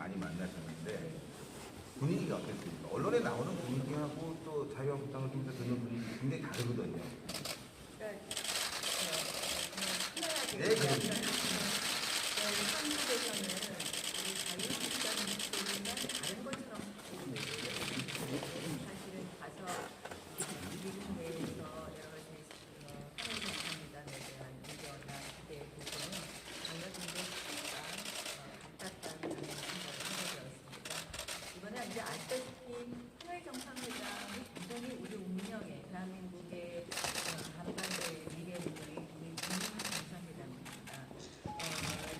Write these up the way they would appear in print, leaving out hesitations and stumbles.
많이 만나셨는데 분위기가 어땠습니까? 언론에 나오는 분위기하고 또 자유한국당을 좀 더 듣는 분위기 굉장히 다르거든요. 그러니까 네, 그럼요. 한국에서는 우리 자유한국당 목소리가 다른 것처럼 사실은 가서 미국 내에서 여러 가지 한국정상회담에 대한 의견이나 기대에 보고는 전혀 굉장히 크기가 같았다는 생각을 하게 되었습니다. 이번에 이제 아시다시피 하노이 정상회담이 굉장히 우리 운명에 대한민국의 한반도의 미래 운명이 굉장히 중요한 정상회담입니다.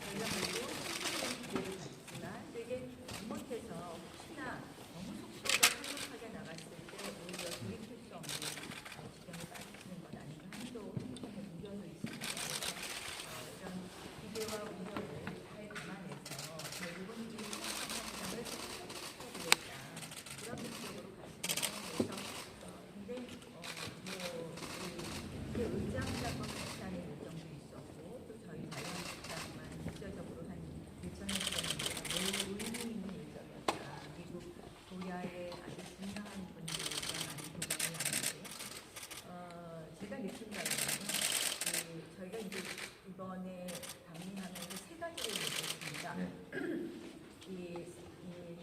저희가 모두 한국의 기대를 갖지만 되게 잘못해서 혹시나 너무 속도가 성급하게 나갔을 때 오히려 돌이킬 수 없는 지경에 빠지는 건 아닌가 하는 또 한편의 우려도 있습니다. 그래서 이런 기대와 우려를 잘 감안해서 결국은 이 정상회담을 성공시켜야 되겠다 그런 목적으로 갔습니다. 그래서 굉장히 의장 작업 식단의 일정도 있었고 또 저희 자유한국당만 일차적으로 한 일정의 일정인데 매우 의미 있는 일정이었다. 미국 도야의 아주 중요한 분들과 많이 교감을 나누는데요. 제가 느낀 바는 저희가 이제 이번에 방문하면서 세 가지를 느꼈습니다. 이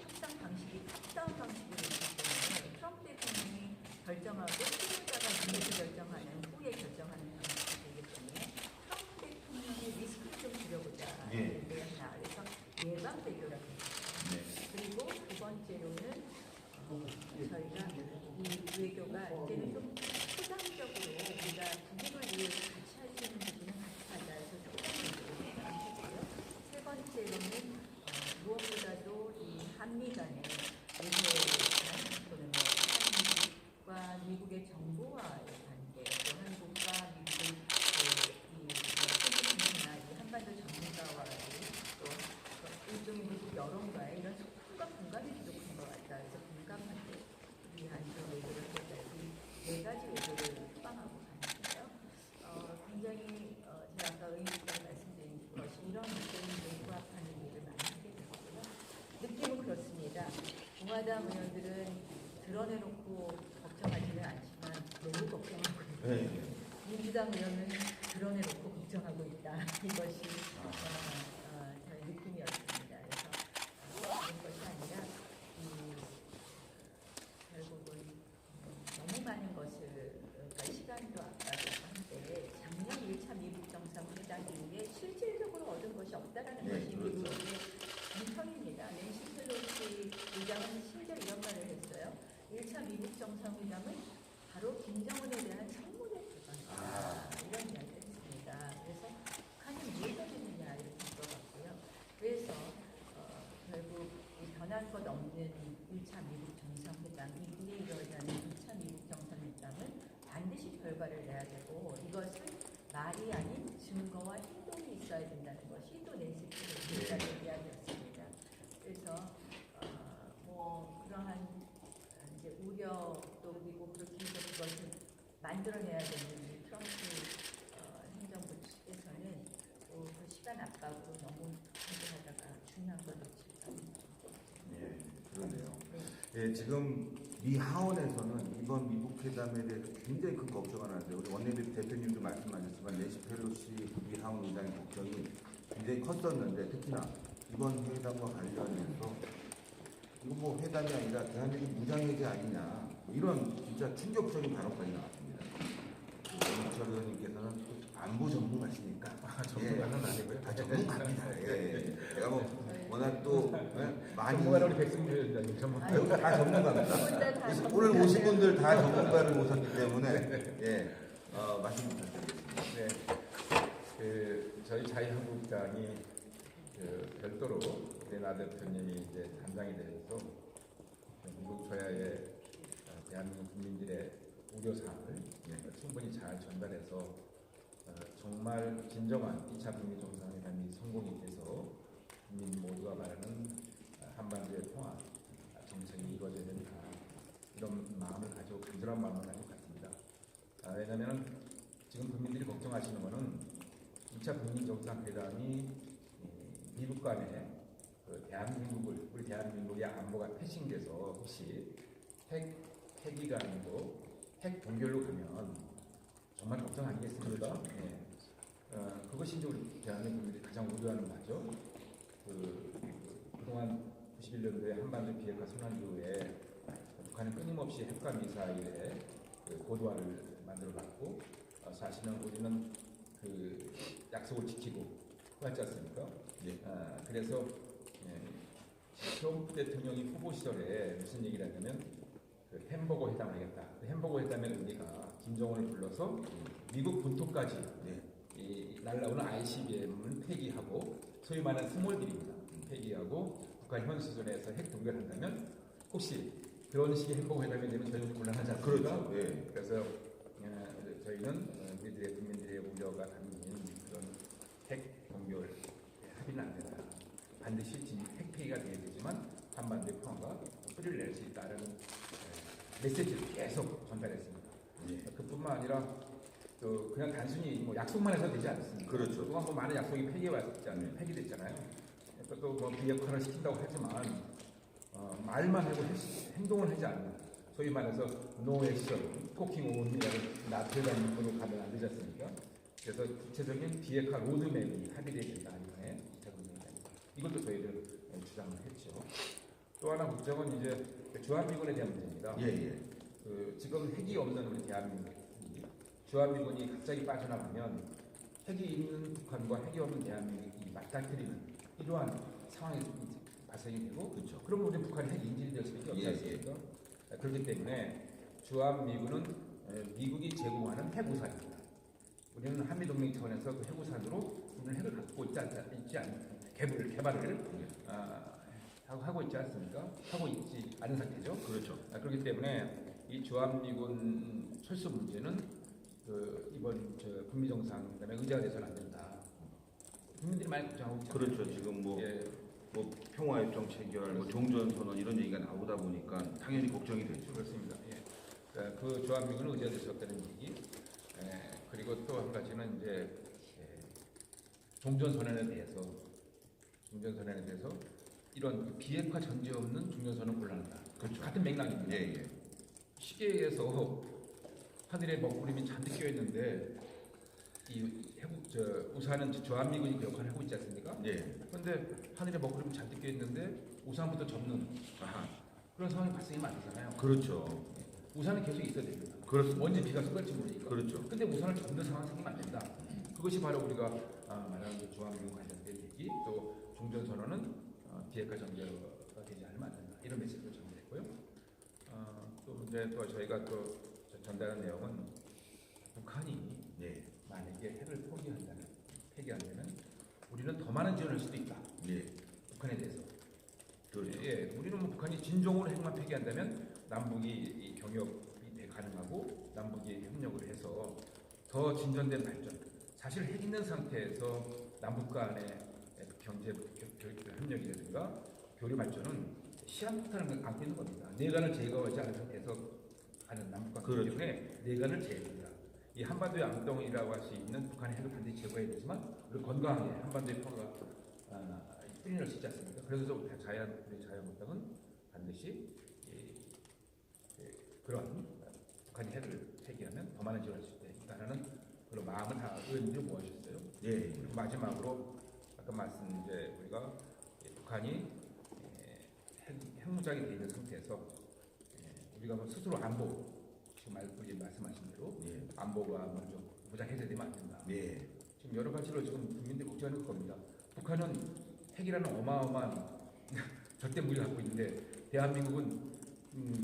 협상 방식이 탑다운 방식으로 있기 때문에 트럼프 대통령이 결정하고 후보자가 이미지 결정하는 후에 결정하는 방식이 되기 때문에 트럼프 대통령의 리스크를 좀 줄여보자 이렇게 하나. 그래서 예방 외교라고 했습니다. 그리고 두 번째로는 저희가 이 외교가 이제는 좀 수단적으로 우리가 국익을 위해서 같이 할 수 있는 부분은 같이 하자 해서 조금 했고요. 세 번째로는 무엇보다도 이 한미 간의 외교관 또는 한국과 미국의 정부와의 관계, 또 한국과 미국의 이 한반도 전문가와의 또 일종의 미국 여론과의 이런 소통과 공감이 부족한 것 같다. 그래서 공감하기 위한 그런 외교를 해서 네 가지 외교를 수방하고 갔는데요. 굉장히 제가 아까 의원님께서 말씀드린 것이 이런 의견이 부합하는 일을 많이 하게 됐고요. 느낌은 그렇습니다. 공화당 의원들은 드러내놓고 걱정하지는 않지만 매우 걱정하고 있고 민주당 의원은 드러내놓고 걱정하고 있다. 이것이 저의 느낌이었습니다. 그래서 그런 것이 아니라 결국은 너무 많은 것을 그러니까 시간도 아까도 한데 작년 1차 미국 정상회담 이후에 실질적으로 얻은 것이 없다라는 것이 미국의 비평입니다. 낸시 펠로시 의장은 심지어 이런 말을 했어요. 1차 미국 정상회담은 바로 김정은에 대한 청문회 불가능하다 이런 이야기를 했습니다. 그래서 북한이 무엇을 했느냐 이렇게 물어봤고요. 그래서 결국 변할 것 없는 1차 미국 정상회담 이후에 일어나는 2차 미국 정상회담은 반드시 결과를 내야 되고 이것은 말이 아닌 증거와 행동이 있어야 된다는 것이 또 낸시 펠로시 의장의 이야기였습니다. 그래서 그러한 이제 우려도 그리고 그렇게 해서 그것을 만들어내야 되는 트럼프 행정부 측에서는 그 시간 압박으로 너무 handl하다가 중요한 걸 놓칠까. 그러네요. 지금 미 하원에서는 이번 미국 회담에 대해서 굉장히 큰 걱정을 하는데 우리 원내대표님도 말씀하셨지만 낸시 펠로시 미 하원 의장의 걱정이 굉장히 컸었는데 특히나 이번 회담과 관련해서 이거 뭐 회담이 아니라 대한민국 무장해제 아니냐 이런 진짜 충격적인 발언까지 나왔습니다. 이철 의원님께서는 안보 전문가시니까 전문가는 아니고요. 전문가입니다. 제가 뭐 워낙 또 많이 전문가는 우리 백승규 위원장님 전문가. 다 전문가입니다. 오늘 오신 분들 다 전문가를 모셨기 때문에 말씀 부탁드리겠습니다. 저희 자유한국당이 별도로 나 대표님이 이제 단장이 되어서 미국 조야의 대한민국 국민들의 우려사항을 충분히 잘 전달해서 정말 진정한 2차 북미 정상회담이 성공이 돼서 국민 모두가 바라는 한반도의 통합 정책이 이루어져야 된다. 이런 마음을 가지고 간절한 마음을 가지고 갔습니다. 왜냐하면 지금 국민들이 걱정하시는 것은 2차 북미 정상회담이 미국 간의 그 대한민국을 우리 대한민국의 안보가 패싱돼서 혹시 핵이가 아니고 핵 동결로 가면 정말 걱정 아니겠습니까? 그렇죠. 네. 그것이 이제 우리 대한민국이 가장 우려하는 바죠. 그동안 91년도에 한반도 비핵화 선언 이후에 북한은 끊임없이 핵과 미사일의 고도화를 만들어갔고 사실은 우리는 그 약속을 지키고 그렇지 않습니까? 예. 그래서 트럼프 대통령이 후보 시절에 무슨 얘기를 하냐면 그 햄버거 회담을 하겠다. 그 햄버거 회담의 의미가 김정은을 불러서 미국 본토까지 네. 이 날라오는 ICBM을 폐기하고 소위 말하는 스몰들입니다. 폐기하고 북한 현 수준에서 핵 동결한다면 혹시 그런 식의 햄버거 회담이 되면 저희는 곤란하지 않습니까? 그렇죠. 예. 그래서 저희는 우리들의 국민들의 우려가 담긴 그런 핵 동결 합의는 안 된다. 반드시 핵 폐기가 돼야 되지만 한반도의 평화가 뿌리를 낼 수 있다는 메시지를 계속 전달했습니다. 예. 그뿐만 아니라 그냥 단순히 뭐 약속만 해서 되지 않습니다. 그렇죠. 그동안 뭐 많은 약속이 폐기됐잖아요. 또 뭐 비핵화를 시킨다고 하지만 말만 하고 행동을 하지 않는 소위 말해서 no action, talking only라는 나태한 문구로 가면 안 되지 않습니까? 그래서 구체적인 비핵화 로드맵이 합의되어야 된다. 이번에 이것도 저희들 주장을 했죠. 또 하나 국정은 이제 주한미군에 대한 문제입니다. 예. 지금 핵이 없는 우리 대한민국이 주한미군이 갑자기 빠져나가면 핵이 있는 북한과 핵이 없는 대한민국이 맞닥뜨리는 이러한 상황이 발생이 되고 그렇죠. 그럼 우리 북한이 핵 인질이 될 수밖에 없지 않습니까? 그렇기 때문에 주한미군은 미국이 제공하는 핵우산입니다. 우리는 한미동맹 차원에서 그 핵우산으로 우리는 핵을 갖고 개발을 하고 있지 않습니까? 하고 있지 않은 상태죠. 그렇죠. 그렇기 때문에 이 주한미군 철수 문제는 이번 북미 정상회담에 의제가 돼서는 안 된다. 국민들이 많이 걱정하고 있잖아요. 그렇죠. 지금 뭐 평화협정 체결, 뭐 종전선언 이런 얘기가 나오다 보니까 당연히 걱정이 되죠. 그렇습니다. 그 주한미군은 의제가 될 수 없다는 얘기. 그리고 또 한 가지는 이제 종전선언에 대해서 이런 그 비핵화 전제 없는 종전선언 곤란하다. 그렇죠. 같은 맥락입니다. 예. 시계에서 하늘에 먹구름이 잔뜩 껴 있는데 우산은 주한미군이 그 역할을 하고 있지 않습니까? 예. 그런데 하늘에 먹구름이 잔뜩 껴 있는데 우산부터 접는 그런 상황이 발생하면 안 되잖아요. 그렇죠. 우산은 계속 있어야 됩니다. 그렇습니다. 언제 비가 쏟을지 모르니까. 그렇죠. 근데 우산을 접는 상황이 생기면 안 된다. 그것이 바로 우리가 말하는 주한미군 관련된 얘기, 또 종전선언은 비핵화 전제가 되지 않으면 안 된다. 이런 메시지를 전달했고요. 또 저희가 또 전달한 내용은 북한이 만약에 핵을 폐기한다면 우리는 더 많은 지원을 할 수도 있다. 북한에 대해서. 그렇죠. 우리는 뭐 북한이 진정으로 핵만 폐기한다면 남북이 이 경협이 가능하고 남북이 협력을 해서 더 진전된 발전. 사실 핵 있는 상태에서 남북 간의 경제 협력이라든가 교류 발전은 시한폭탄을 안고 있는 겁니다. 내관을 제거하지 않은 상태에서 하는 남북 관계 때문에 내관을 제거합니다. 이 한반도의 암덩이라고 할 수 있는 북한의 핵을 반드시 제거해야 되지만 우리 건강하게 한반도의 평화가 뿌리를 수 있지 않습니까? 그래서 우리 자유한국당은 반드시 그런 북한이 핵을 폐기하면 더 많은 지원을 할 수 있다는 그런 마음을 다 의원님들이 모아주셨어요. 그리고 마지막으로 아까 우리가 북한이 핵무장이 되어 있는 상태에서 우리가 뭐 스스로 안보 지금 우리 말씀하신 대로 안보가 먼저 무장 해제되면 안 된다. 지금 여러 가지로 지금 국민들이 걱정하는 겁니다. 북한은 핵이라는 어마어마한 절대 무기를 갖고 있는데 대한민국은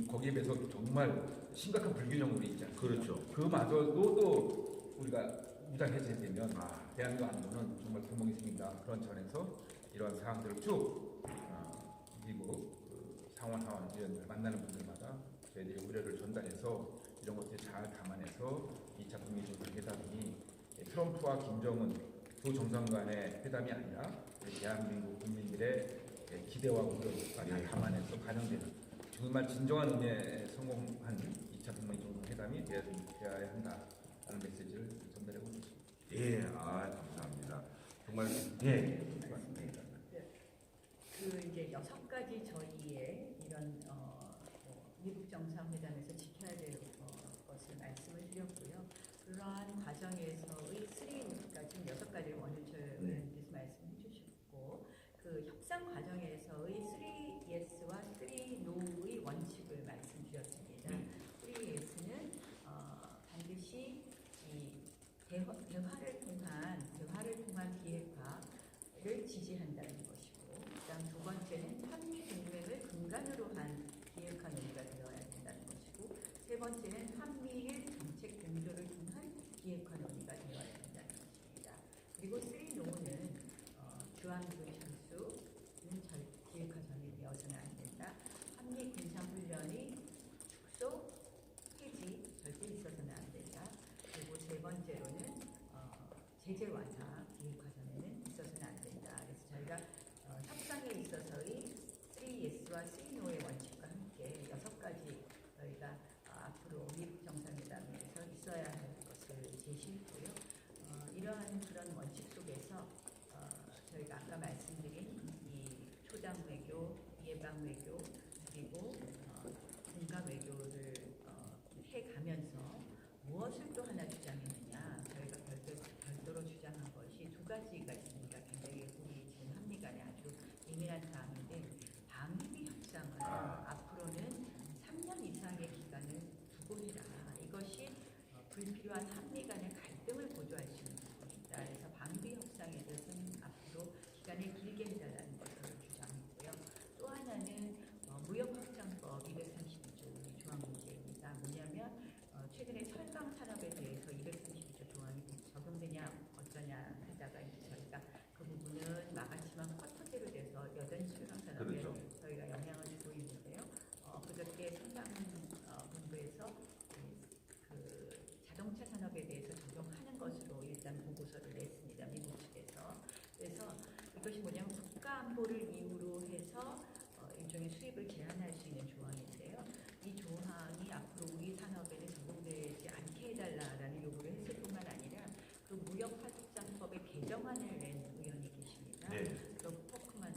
거기에 비해서 정말 심각한 불균형물이 있지 않습니까? 그렇죠. 그마저도 또 우리가 무장 해제되면 대한민국 안보는 정말 구멍이 생긴다. 그런 차원에서 이러한 사항들을 쭉 미국 상원 하원 의원들 만나는 분들마다 저희들이 우려를 전달해서 이런 것들을 잘 감안해서 2차 북미 정상회담이 트럼프와 김정은 두 정상 간의 회담이 아니라 대한민국 국민들의 기대와 우려가 다 감안해서 반영되는 정말 진정한 의미에 성공한 2차 북미 정상회담이 되어야 한다라는 메시지를 전달하고 있습니다. 감사합니다. 정말 그 정상회담에서 지켜야 될 것을 말씀을 드렸고요. 그러한 과정에서의 3, 지금 6가지 원유철께서 말씀해 주셨고 그 협상 과정에서의 3yes와 3no의 원칙을 말씀드렸습니다. 3yes는 반드시 이 대화를 통한 비핵화를 지지한다는 것이고, 그다음 두 번째는 한미 동맹을 근간으로 한 비핵화 논의가 되어야 된다는 것이고, 세 번째는 한미일 정책 공조를 통한 비핵화 논의가 되어야 된다는 것입니다. 그리고 3노는 주한미군 철수는 비핵화 전이 되어서는 안 된다. 한미 군사훈련의 축소, 폐지 절대 있어서는 안 된다. 그리고 세 번째로는 제재 완화 비핵화 전에는 있어서는 안 된다. 그래서 저희가 협상에 있어서의 3yes와 3no의 원칙과 함께 6가지 저희가 앞으로 미국 정상회담에서 있어야 할 것을 제시했고요. 이러한 그런 원칙 속에서 저희가 아까 말씀드린 이 초당 외교, 예방 외교, 그리고 공감 외교를 해가면서 무엇을 또 하나 주장했느냐, 저희가 별도로 주장한 것이 두 가지가 있습니다. 굉장히 우리 지금 한미 간에 아주 예민한 사항인데, 방위비 협상을 앞으로는 3년 이상의 기간을 두고 해라. 이것이 불필요한 한미 간의 갈등을 보조할 수 있는 부분이다. 그래서 방위비 협상에 대해서는 앞으로 기간을 길게 해달라는 것을 주장했고요. 또 하나는 무역확장법 232조 조항 문제입니다. 뭐냐면 최근에 철강 산업에 대해서 232조 조항이 적용되냐 어쩌냐 하다가 이제 저희가 그 부분은 막았지만 쿼터제로 돼서 여전히 철강 산업에 그렇죠. 저희가 영향을 주고 있는데요. 그저께 상당본부에서 그 자동차 산업에 대해서 적용하는 것으로 일단 보고서를 냈습니다. 미국 측에서. 그래서 이것이 뭐냐면 국가 안보를 이유로 해서 일종의 수입을 제한할 수 있는 조항인데요. 이 조항이 앞으로 우리 산업에는 적용되지 않게 해달라라는 요구를 했을 뿐만 아니라 그 무역확장법의 개정안을 낸 의원이 계십니다. 그 포크만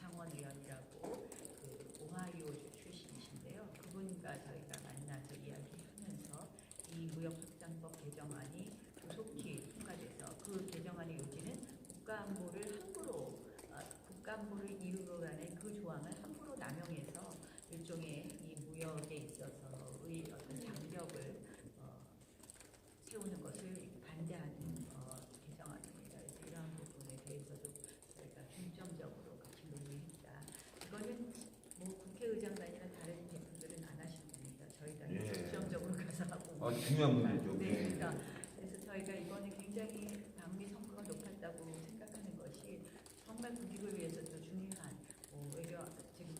상원의원이라고 그 오하이오주 출신이신데요. 그분과 저희가 만나서 이야기하면서 이 무역확장법 개정안이 조속히 통과돼서 그 개정안의 요지는 국가안보를 이유로 하는 그 조항을 함부로 남용해서 일종의 이 무역에 있어서의 어떤 장벽을 세우는 것을 반대하는 개정안입니다. 그래서 이러한 부분에 대해서도 저희가 중점적으로 같이 논의했다. 이거는 뭐 국회의장단이나 다른 대표들은 안 하실 겁니다. 저희가 중점적으로 가서 하고. 중요한 문제죠. 네, 그래서 저희가 이거는 굉장히 방미 성과가 높았다고 생각하는 것이 정말 국익을 위해서도 중요한 외교 지금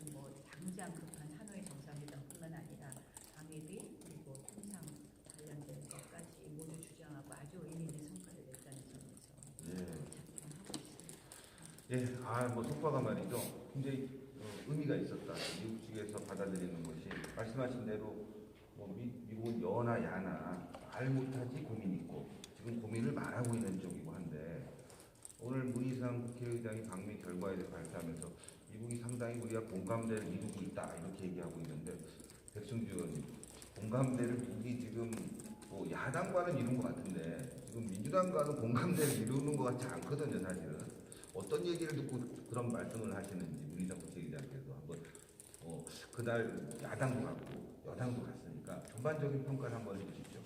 당장 급한 하노이 정상회담뿐만 아니라 방위비 그리고 통상 관련된 것까지 모두 주장하고 아주 의미 있는 성과를 냈다는 점에서 작품하고 있습니다. 뭐 성과가 말이죠. 굉장히 의미가 있었다. 미국 측에서 받아들이는 것이 말씀하신 대로 미국은 여나 야나 말 못하지 고민 있고 지금 고민을 말하고 있는 쪽이고 한데, 오늘 문희상 국회의장이 방미 결과에 대해 발표하면서 미국이 상당히 우리가 공감대를 미루고 있다 이렇게 얘기하고 있는데, 백승주 의원님, 공감대를 미국이 지금 야당과는 이룬 것 같은데 지금 민주당과는 공감대를 이루는 것 같지 않거든요. 사실은 어떤 얘기를 듣고 그런 말씀을 하시는지 문희상 국회의장께서 한번 그날 야당도 갔고 여당도 갔으니까 전반적인 평가를 한번 해주십시오.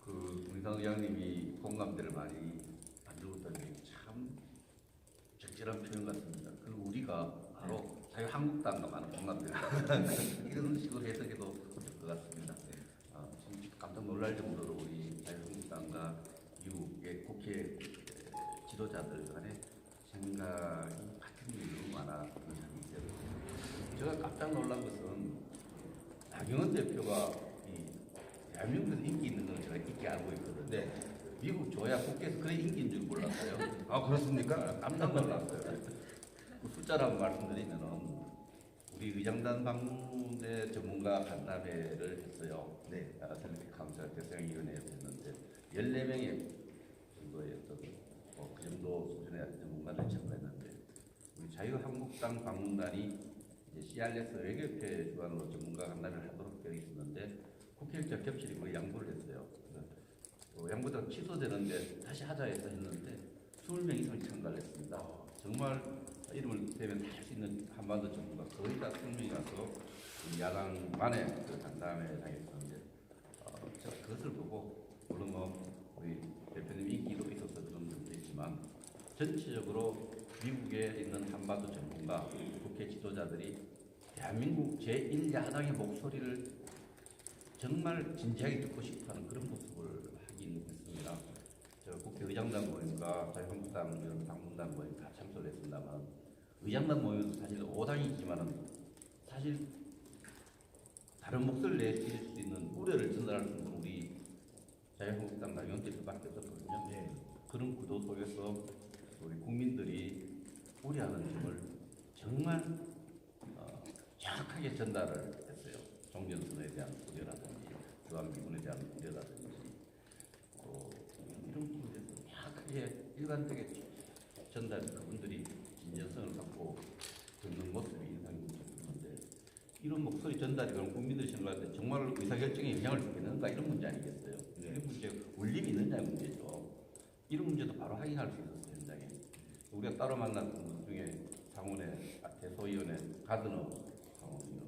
문희상 의장님이 공감대를 많이 만들었다는 게 참 적절한 표현 같습니다. 그리고 우리가 바로 자유한국당과 많은 공감대를 이런 식으로 해석해도 될 것 같습니다. 좀 깜짝 놀랄 정도로 우리 자유한국당과 미국의 국회 지도자들 간의 생각이 같은 게 너무 많아 그런 생각이 들어요. 제가 깜짝 놀란 것은 나경원 대표가 대한민국에서 인기 있는 건 제가 있게 알고 있거든요. 네. 미국 조야 국회에서 그래 인기인 줄 몰랐어요. 그렇습니까? 깜짝 놀랐어요. 그 숫자라고 말씀드리면은 우리 의장단 방문대 전문가 간담회를 했어요. 네. 셀렉트 카운슬 대상위원회에서 했는데 14명의 정도의 그 정도 수준의 전문가들이 참가했는데 우리 자유한국당 방문단이 이제 CRS 외교협회 주관으로 전문가 간담회를 하도록 되어 있었는데 국회 일정 겹치니 거의 양보를 했어요. 양보가 취소되는데 다시 하자 해서 했는데 20명 이상이 참가를 했습니다. 정말 이름을 대면 다 할 수 있는 한반도 전문가 거의 다 20명이라서 야당만의 그 간담회에 당했었는데 제가 그것을 보고 물론 뭐 우리 대표님 인기도 있어서 그런 점도 있지만 전체적으로 미국에 있는 한반도 전문가 국회 지도자들이 대한민국 제1야당의 목소리를 정말 진지하게 듣고 싶어하는 그런 모습을 하긴 했습니다. 저 국회의장단 모임과 자유한국당 이런 당분당 모임 다 참석을 했습니다만 의장단 모임은 사실 5당이지만은 사실 다른 목소리를 내실 수 있는 우려를 전달할 수 있는 우리 자유한국당 당원들밖에 없었거든요. 예. 그런 구도 속에서 우리 국민들이 우려하는 점을 정말 정확하게 전달을 했어요. 종전선언에 대한 우려라든지 주한미군에 대한 우려라든지 또 이런 부분에 대해서 정확하게 일관되게 전달 그분들이 진정성을 갖고 듣는 모습이 인상이 깊었는데 이런 목소리 전달이 그럼 국민들이 생각할 때 정말 의사결정에 영향을 주겠는가 이런 문제 아니겠어요? 네. 이런 문제 울림이 있느냐의 문제죠. 이런 문제도 바로 확인할 수 있었어요. 현장에 우리가 따로 만난 분 중에 상원의 대소위원회 가드너 상원이요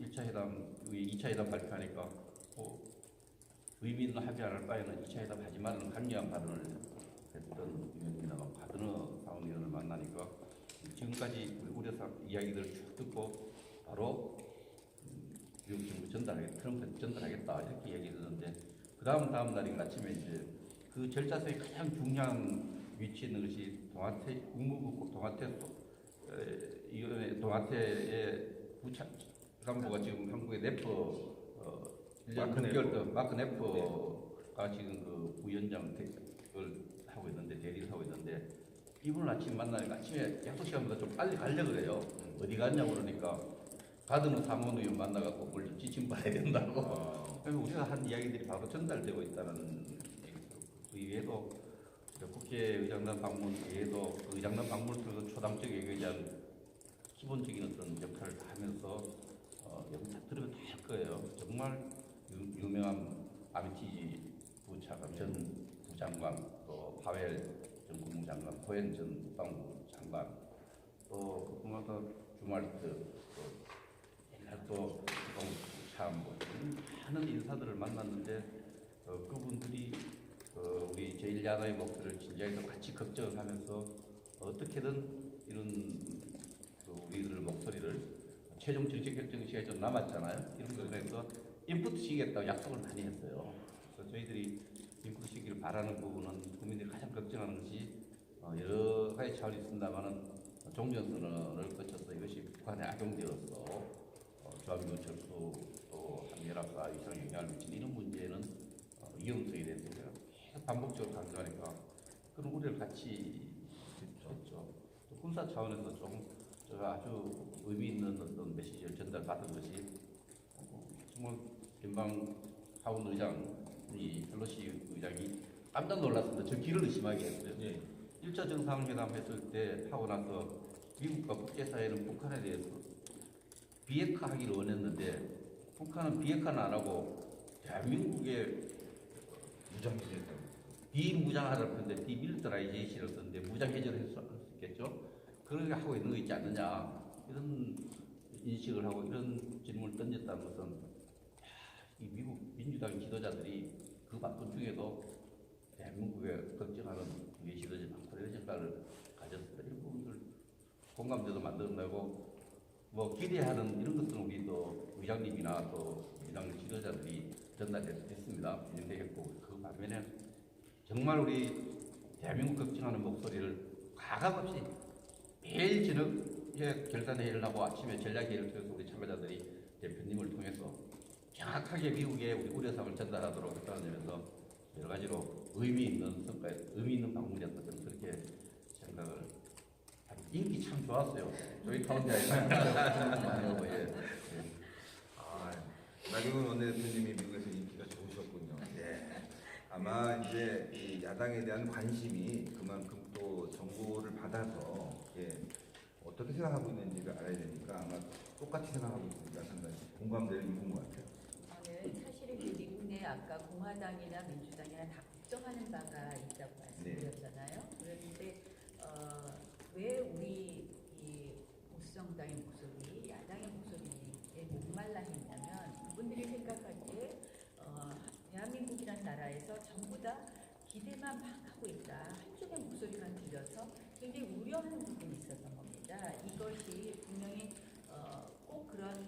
1차 회담, 2차 회담 발표하니까 의미 있는 합의 안 할 바에는 2차 회담 하지 말라는 강력한 발언을 했던 의원입니다만 가드너 상원의원을 만나니까 지금까지 우리 우려사 이야기들을 쭉 듣고 바로 미국 정부 트럼프한테 전달하겠다 이렇게 얘기했는데 그 다음 날인 아침에 이제 그 절차상에 가장 중요한 위치에 있는 것이 동아태 국무부 동아태의 부장관부가 지금 한국의 네퍼 1년 6개월 마크 네퍼가 지금 그 부위원장을 하고 있는데 대리를 하고 있는데 이분을 아침 만나니까 아침에 약속 시간보다 좀 빨리 가려고 그래요. 어디 갔냐고 그러니까 가드너 상원의원 만나갖고 뭘 좀 지침 봐야 된다고. 그래서 우리가 한 이야기들이 바로 전달되고 있다는 그 이외에도 국회의장단 방문 외에도 그 의장단 방문을 통해서 초당적 외교에 대한 기본적인 어떤 역할을 다 하면서 영상 들으면 다 할 거예요. 정말 유명한 아미티지 부차관 전 부장관 또 파웰 전 국무장관 코엔 전 국방부 장관 또 그마다 주말트 또 옛날 또 참뭐 많은 인사들을 만났는데 그분들이 우리 제1야당의 목표를 진지하게 같이 걱정을 하면서 어떻게든 이런 우리들 목소리를 최종 정책 결정 시간이 좀 남았잖아요. 이런 부분에서 인풋 시키겠다고 약속을 많이 했어요. 그래서 저희들이 인풋 시기를 바라는 부분은 국민들이 가장 걱정하는 것이 여러 가지 차원이 있습니다만은 종전선언을 거쳐서 이것이 북한에 악용되어서 주한미군 철수 또 한미연합사 이상 영향을 미치는 이런 문제는 위험성에 대해서 계속 반복적으로 강조하니까 그런 우려를 같이 했죠. 또 군사 차원에서 좀 제가 아주 의미 있는 어떤 메시지를 전달받은 것이 정말 김방 하원 의장이 펠로시 의장이 깜짝 놀랐습니다. 저 길을 의심하게 했어요. 예. 1차 정상회담 했을 때 하고 나서 미국과 국제사회는 북한에 대해서 비핵화하기를 원했는데 북한은 비핵화는 안 하고 대한민국의 무장해제했다고. 비무장하라고 했는데 디밀리터라이제이션을 썼는데 무장해제를 할 수 있겠죠? 그렇게 하고 있는 거 있지 않느냐 이런 인식을 하고 이런 질문을 던졌다는 것은 이 미국 민주당 지도자들이 그 바쁜 중에도 대한민국에 걱정하는 우리 지도자 많고 이런 생각을 가졌습니다. 이런 부분들 공감대도 만들어내고 뭐 기대하는 이런 것들은 우리 또 의장님이나 또 민주당 지도자들이 전달했습니다. 진행되겠고 그 반면에 정말 우리 대한민국 걱정하는 목소리를 가감없이 매일 저녁에 결산회의를 하고 아침에 전략회의를 통해서 우리 참가자들이 대표님을 통해서 정확하게 미국의 우리 우려사항을 전달하도록 했다는 점에서 여러 가지로 의미 있는 성과, 의미 있는 방문이었다 저는 그렇게 생각을 합니다. 인기 참 좋았어요. 저희 가운데 많이 오고 예. 나경원 원내대표님이 미국에서 인기가 좋으셨군요. 예. 아마 이제 이 야당에 대한 관심이 그만큼 또 정보를 받아서 어떻게 어떻게 생각하고 있는지를 알아야 되니까 아마 똑같이 생각하고 있으니까 상당히 공감대를 입은 것 같아요. 저는 사실은 그 미국 내 아까 공화당이나 민주당이나 다 걱정하는 바가 있다고 말씀드렸잖아요. 그런데 왜 우리 이 보수 정당의 목소리, 야당의 목소리에 목말라 했냐면 그분들이 생각하기에 대한민국이라는 나라에서 전부 다 기대만 막 하고 있다. 한쪽의 목소리만 들려서 굉장히 우려하는 부분이 있었던 겁니다. 이것이 분명히 꼭 그런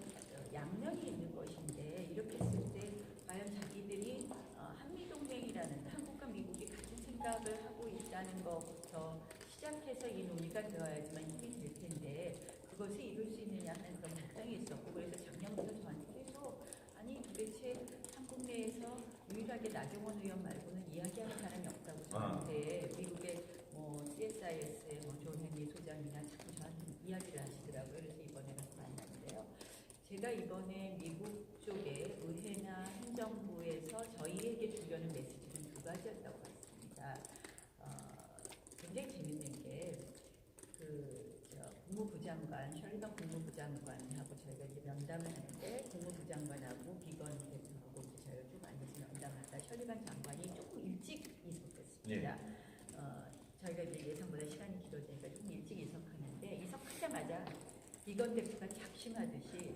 양면이 있는 것인데 이렇게 했을 때 과연 자기들이 한미동맹이라는 한국과 미국이 같은 생각을 하고 있다는 것부터 시작해서 이 논의가 되어야지만 힘이 될 텐데 그것을 이룰 수 있느냐 하는 그런 걱정이 있었고 그래서 작년부터 저한테 계속 아니 도대체 한국 내에서 유일하게 나경원 의원 말고는 이야기하는 사람이 없다고 저한테 미국의 뭐 CSIS의 뭐 존 헨리 소장이나 자꾸 저한테 이야기를 하시더라고요. 그래서 이번에 가서 만났는데요. 제가 이번에 미국 쪽에 의회나 행정부에서 저희에게 주려는 메시지는 두 가지였다고 봤습니다. 굉장히 재밌는 게 국무부 장관, 셜리번 국무부 장관하고 저희가 이제 면담을 하는데 국무부 장관하고 비건 대표하고 이제 저희가 쭉 앉아서 면담하다 셜리번 장관이 조금 일찍 이석했습니다. 저희가 이제 예상보다 시간이 길어지니까 조금 일찍 이석하는데 이석하자마자 비건 대표가 작심하듯이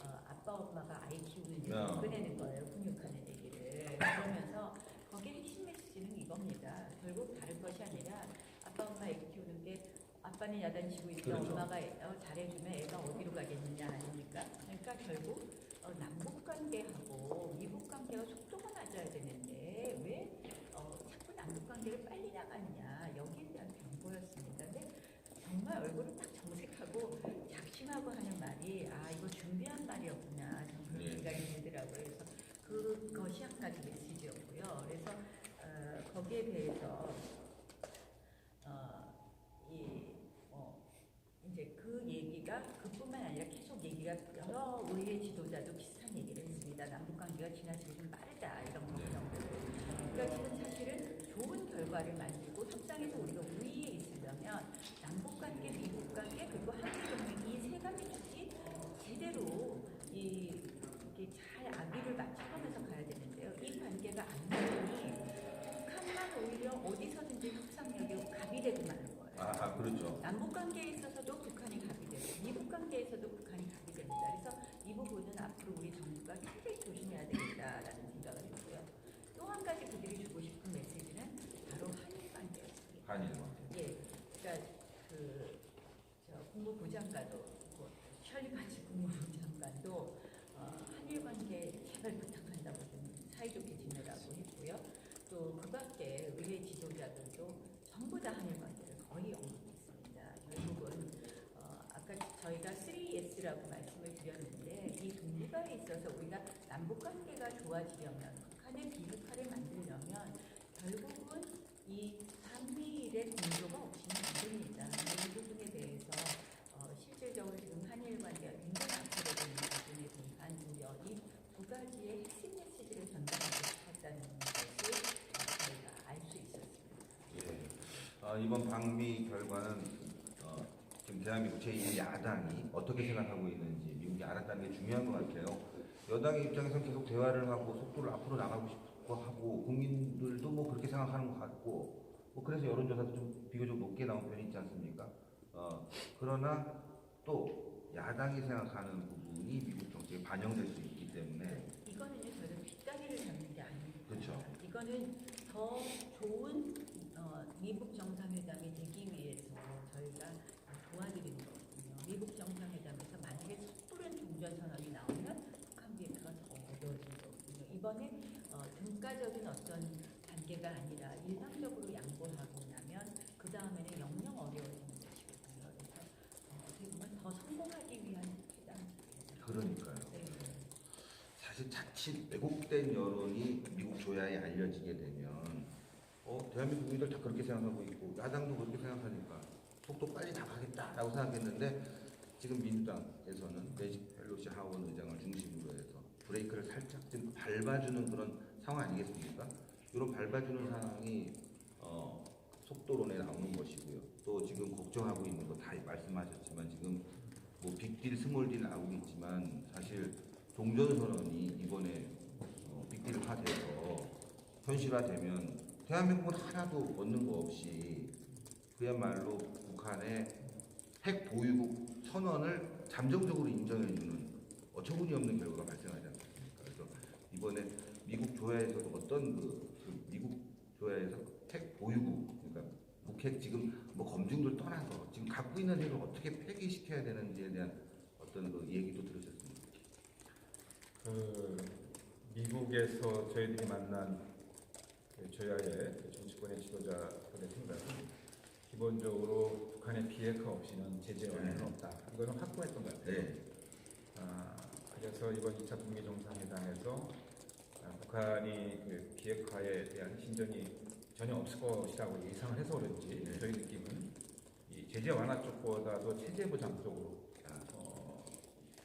아빠 엄마가 아이 키우는 얘기를 꺼내는 거예요. 훈육하는 얘기를. 그러면서 거기에 핵심 메시지는 이겁니다. 결국 다른 것이 아니라 아빠 엄마 애기 키우는 게 아빠는 야단치고 있는데 그렇죠. 엄마가 잘해주면 애가 어디로 가겠느냐 아닙니까? 그러니까 결국 남북 관계하고 미국 관계가 속도가 맞아야 되는데 왜 자꾸 남북 관계를 빨리 나갔냐 여기에 대한 경고였습니다. 근데 정말 얼굴을 딱 정색하고 작심하고 하는 말이 이거 준비한 말이었구나 저는 그런 생각이 들더라고요. 그래서 그것이 한 가지 메시지였고요. 그래서 거기에 대해서 이제 그 얘기가 그뿐만 아니라 계속 얘기가 여러 의회 지도자도 비슷한 얘기를 했습니다. 남북 관계가 지나치게 좀 빠르다 이런 걱정들. 그러니까 지금 사실은 좋은 결과를 만들고 협상에서 우리가 우위에 있으려면 남북 관계, 미국 관계 그리고 한미 동맹 이 세 가지 축이 제대로 이렇게 잘 아기를 맞춰가면서 가야 되는데요. 이 관계가 안 되니 북한만 오히려 어디서든지 협상력이 갑이 되고 마는 거예요. 그렇죠. 남북 관계에 있어서도 북한이 갑이 되고 미국 관계에서도 북한이 갑이 됩니다. 그래서 이 부분은 앞으로 우리 정부가 굉장히 조심해야 되겠다라는 생각을 했고요. 또 한 가지 그들이 주고 싶은 메시지는 바로 한일 관계였습니다. 한일. 예, 그러니까 국무부 장관도 셜리바지 국무부 장관도 한일 관계 제발 부탁한다고 좀 사이좋게 지내라고 했고요. 또 그밖에 의회 지도자들도 전부 다 한일 관계를 거의 언급했습니다. 결국은 아까 저희가 3S라고 말씀을 드렸는데 이 동북아에 있어서 우리가 남북 관계가 좋아지려면 북한의 비핵화를 만들려면 결국은 이 한미일의 공조가 없이는 안 됩니다. 이 부분에 대해서 실질적으로 지금 한일 관계가 굉장히 악화되고 있는 부분에 대한 우려 이 두 가지의 핵심 메시지를 전달하고 싶었다는 것을 저희가 알 수 있었습니다. 이번 방미 결과는 지금 대한민국 제1야당이 어떻게 생각하고 있는지 미국이 알았다는 게 중요한 것 같아요. 여당의 입장에서는 계속 대화를 하고 속도를 앞으로 나가고 싶고 하고 국민들도 뭐 그렇게 생각하는 것 같고 그래서 여론조사도 좀 비교적 높게 나온 편이 있지 않습니까? 그러나 또 야당이 생각하는 부분이 미국 정치에 반영될 수 있기 때문에 이거는요 저는 뒷다리를 잡는 게 아닙니다. 그렇죠. 이거는 더 좋은 미국 정상회담이 되기 위해서 저희가 도와드리는 거거든요. 미국 정상회담에서 만약에 섣부른 종전선언이 나오면 북한 비핵화가 더 어려워질 거거든요. 이번에 등가적인 어떤 단계가 아니라 일방적으로 양보하고 나면 그 다음에는 영영 어려워지는 것이거든요. 그래서 어떻게 보면 더 성공하기 위한 회담입니다. 그러니까요. 네. 사실 자칫 왜곡된 여론이 미국 조야에 알려지게 되면 대한민국 국민들 다 그렇게 생각하고 있고 야당도 그렇게 생각하니까 속도 빨리 나가겠다라고 생각했는데 지금 민주당에서는 내지 펠로시 하원 의장을 중심으로 해서 브레이크를 살짝 좀 밟아주는 그런 상황 아니겠습니까? 이런 밟아주는 상황이 속도론에 나오는 것이고요. 또 지금 걱정하고 있는 거 다 말씀하셨지만 지금 뭐 빅딜, 스몰딜 나오고 있지만 사실 종전선언이 이번에 빅딜화돼서 현실화되면 대한민국은 하나도 얻는 거 없이 그야말로 북한의 핵 보유국 선언을 잠정적으로 인정해주는 어처구니없는 결과가 발생하지 않겠습니까? 그래서 이번에 미국 조야에서도 어떤 미국 조야에서 핵 보유국, 그러니까 북핵 지금 뭐 검증들 떠나서 지금 갖고 있는 핵을 어떻게 폐기시켜야 되는지에 대한 어떤 그 얘기도 들으셨습니까? 미국에서 저희들이 만난 조야의 정치권의 지도자들의 생각은 기본적으로 북한의 비핵화 없이는 제재 완화는 없다. 이거는 확고했던 것 같아요. 네. 그래서 이번 2차 북미 정상회담에서 북한이 그 비핵화에 대한 진전이 전혀 없을 것이라고 예상을 해서 그런지 저희 느낌은 이 제재 완화 쪽보다도 체제 보장 쪽으로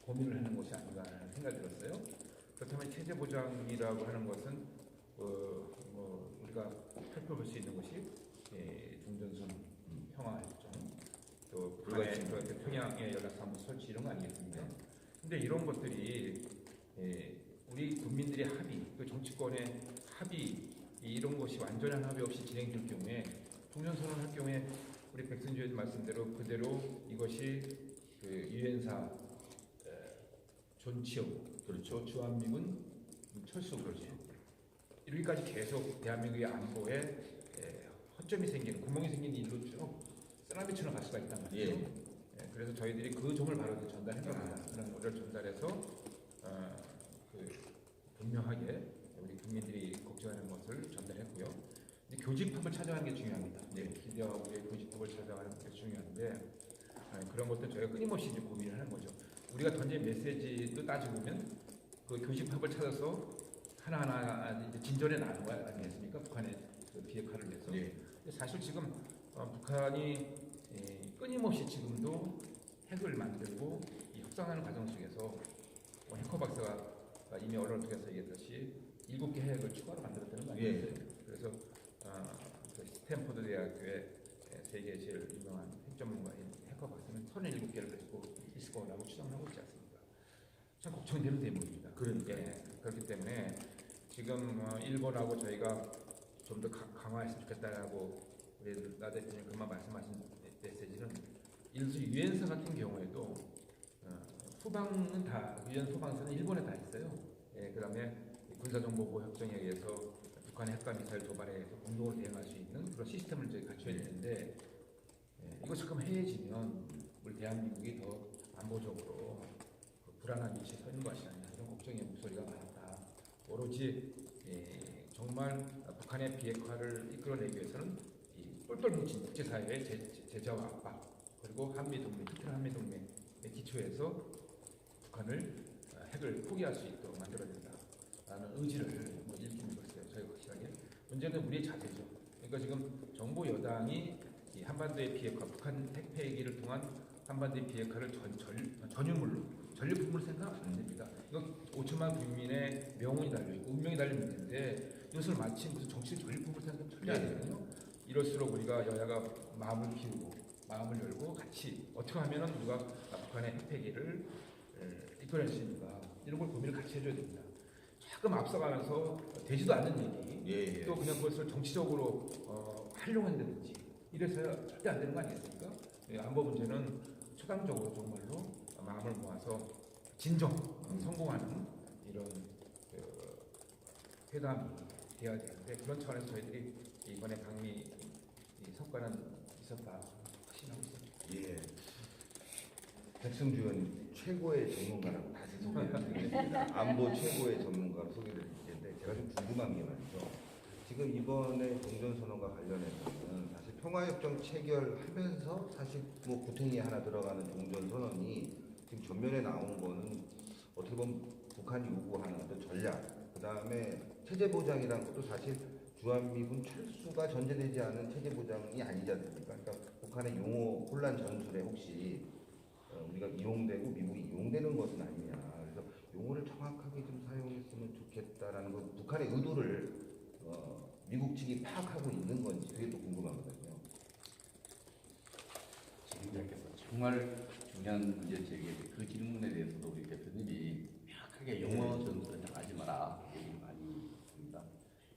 고민을 하는 것이 아닌가 하는 생각이 들었어요. 그렇다면 체제 보장이라고 하는 것은 뭐 우리가 살펴볼 수 있는 것이 종전선 평화협정, 또 북한의 그 평양의 연락사무 설치 이런 거 아니겠습니까? 근데 이런 것들이 우리 국민들의 합의, 또 정치권의 합의 이런 것이 완전한 합의 없이 진행될 경우에 종전선언 할 경우에 우리 백승주 의원 말씀대로 그대로 이것이 그 유엔사 존치역, 그렇죠. 주한미군 철수 그렇죠. 여기까지 계속 대한민국의 안보에 허점이 생기는 구멍이 생기는 일로 쭉 쓰나미처럼 갈 수가 있단 말이에요. 그래서 저희들이 그 점을 바로 전달한 겁니다. 그런 거를 전달해서 분명하게 우리 국민들이 걱정하는 것을 전달했고요. 교집합을 찾아가는 게 중요합니다. 기대하고의 교집합을 찾아가는 게 중요한데 그런 것들 저희가 끊임없이 이제 고민을 하는 거죠. 우리가 던진 메시지도 따지고 보면 그 교집합을 찾아서 하나하나 이제 진전해 나가는 거 아니겠습니까? 북한의 그 비핵화를 위해서. 사실 지금 북한이 끊임없이 지금도 핵을 만들고 이 협상하는 과정 속에서 해커 박사가 이미 언론을 통해서 얘기했듯이 7개 핵을 추가로 만들었다는 거 아니에요? 그래서 그 스탠포드 대학교의 세계 제일 유명한 핵 전문가인 해커 박사는 37개를 가지고 있을 거라고 추정하고 있지 않습니까? 참 걱정되는 대목입니다. 그렇기 때문에 지금 일본하고 저희가 좀 더 강화했으면 좋겠다라고 우리 나 대표님 그만 말씀하신 메시지는 유엔사 같은 경우에도 후방은 다 유엔 후방선은 일본에 다 있어요. 그다음에 군사정보보호 협정에 의해서 북한의 핵과 미사일 도발에 의해서 공동으로 대응할 수 있는 그런 시스템을 저희 갖춰야 되는데 이거 조금 해해지면 우리 대한민국이 더 안보적으로 불안한 위치에 서 있는 것이 아니냐 이런 걱정의 목소리가 많았다. 오로지 정말 북한의 비핵화를 이끌어내기 위해서는 이 똘똘 뭉친 국제사회의 제재와 압박 그리고 한미동맹, 특히나 한미동맹의 기초에서 북한을 핵을 포기할 수 있도록 만들어야 된다라는 의지를 일깨는 것이에요. 저희가 확실하게. 문제는 우리의 자세죠. 그러니까 지금 정부 여당이 이 한반도의 비핵화, 북한 핵 폐기를 통한 한반도의 비핵화를 전유물로 전리품으로 생각하면 안 됩니다. 이거 5천만 국민의 명운이 달려있고 운명이 달린 문제인데 이것을 마치 무슨 정치적 전리품으로 생각하면 틀려야 되거든요. 이럴수록 우리가 여야가 마음을 비우고 마음을 열고 같이 어떻게 하면 우리가 북한의 핵 폐기를 이끌어낼 수 있는가 이런 걸 고민을 같이 해줘야 됩니다. 조금 앞서가면서 되지도 않는 얘기 또 그냥 그것을 정치적으로 활용한다든지 이래서야 절대 안 되는 거 아니겠습니까? 안보 문제는 초당적으로 정말로 마음을 모아서 진정 성공하는 이런 회담이 되어야 되는데 그런 차원에서 저희들이 이번에 방미 성과는 있었다 확신하고 있습니다. 백승주 의원 최고의 전문가라고 다시 소개해드리겠습니다. 안보 최고의 전문가로 소개를 드리는데 제가 좀 궁금한 게 말이죠. 지금 이번에 종전선언과 관련해서는 사실 평화협정 체결하면서 사실 뭐 구탱이 하나 들어가는 종전선언이 지금 전면에 나온 거는 어떻게 보면 북한이 요구하는 어떤 전략, 그 다음에 체제 보장이라는 것도 사실 주한미군 철수가 전제되지 않은 체제 보장이 아니지 않습니까? 그러니까 북한의 용어 혼란 전술에 혹시 우리가 이용되고 미국이 이용되는 것은 아니냐. 그래서 용어를 정확하게 좀 사용했으면 좋겠다라는 건 북한의 의도를 미국 측이 파악하고 있는 건지 그게 또 궁금하거든요. 지금 이야기했었죠. 정말 중요한 문제 제기에 그 질문에 대해서도 우리 대표님이 명확하게 용어 전술은 하지 마라 얘기 많이 했습니다.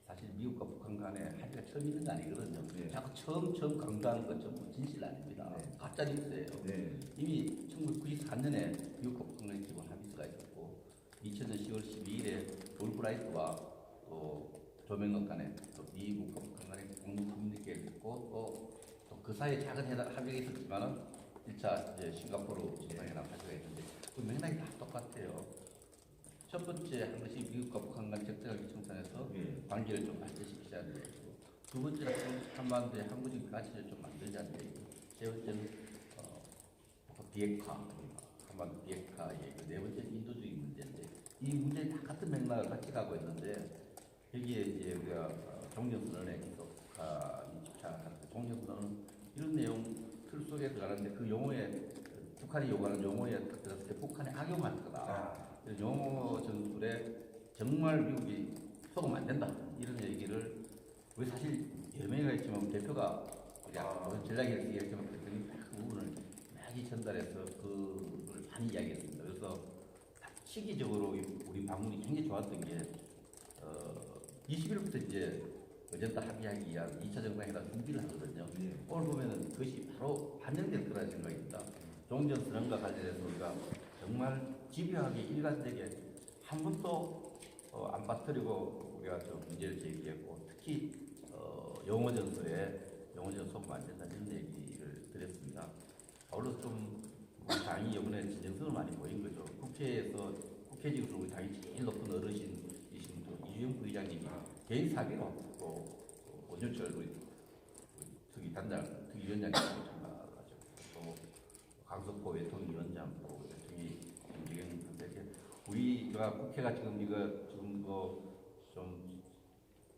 사실 미국과 북한 간에 합의가 처음 있는 거 아니거든요. 네. 자꾸 처음 강조하는 건 전부 진실 아닙니다. 네. 가짜 뉴스예요. 네. 이미 1994년에 미국과 북한 간에 기본 합의서가 있었고 2000년 10월 12일에 올브라이트와 또 조명록 간에 또 미국과 북한 간에 공동 커뮤니케를 했고 또 그 사이에 작은 합의가 있었지만은 1차 이제 싱가포르 정상회담 합의가 있는데 그 맥락이 다 똑같아요. 첫 번째 한 것이 미국과 북한 간 적대관계 청산에서 예. 관계를 좀 발전시키자는 얘기고 두 번째는 한반도의 항구적 가치를 좀 만들자는 얘기고 세 번째는 비핵화 한반도 비핵화 얘기고 네 번째는 인도주의 문제인데 이 문제는 다 같은 맥락을 같이 가고 있는데 여기에 이제 우리가 종전선언에 종전선언은 이런 내용 틀 속에 들어가는데 그 용어에 북한이 요구하는 용어에 들었을 때 북한에 악용할 거다. 용어 전술에 정말 미국이 속으면 안 된다. 이런 얘기를 우리 사실 여러 명이가 있지만 대표가 전략에 얘기했지만 대표님 그 부분을 많이 전달해서 그걸 많이 이야기했습니다. 그래서 시기적으로 우리 방문이 굉장히 좋았던 게 20일부터 이제 어젠다 합의하기 위한 2차 정상회담 준비를 하거든요. 예. 오늘 보면은 그것이 바로 반영될 거라 생각입니다. 종전선언과 관련해서 우리가 정말 집요하게 일관되게 한 번도 안 빠뜨리고 우리가 좀 문제를 제기했고 특히 영어 전술에 소금 안 된다 이런 얘기를 드렸습니다. 아울러 좀 우리 당이 이번에 진정성을 많이 보인 거죠. 국회에서 국회직으로 우리 당이 제일 높은 어르신이신 이주영 부의장님이 개인 사비로 또 원유철 우리 특위위원장님 참가하죠. 또 강석호 외통위원장 또 외통위 김재경 우리가 국회가 지금 좀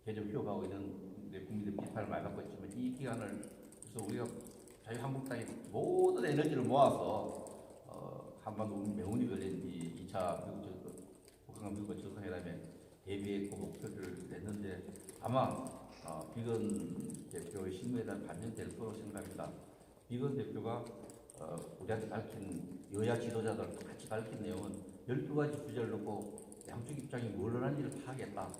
개정 휴업하고 있는 국민들 비판을 많이 받고 있지만 이 기간을 그래서 우리가 자유한국당이 모든 에너지를 모아서 한반도 명운이 걸린 이 2차 북한과 미국과 정상회담에 대비했고 목표를 냈는데 아마 비건 대표의 실무에 대한 반영될 거라고 생각합니다. 비건 대표가 우리한테 밝힌 여야 지도자들 같이 밝힌 내용은 12가지 주제를 놓고 양쪽 입장이 물러난 일을 파악했다.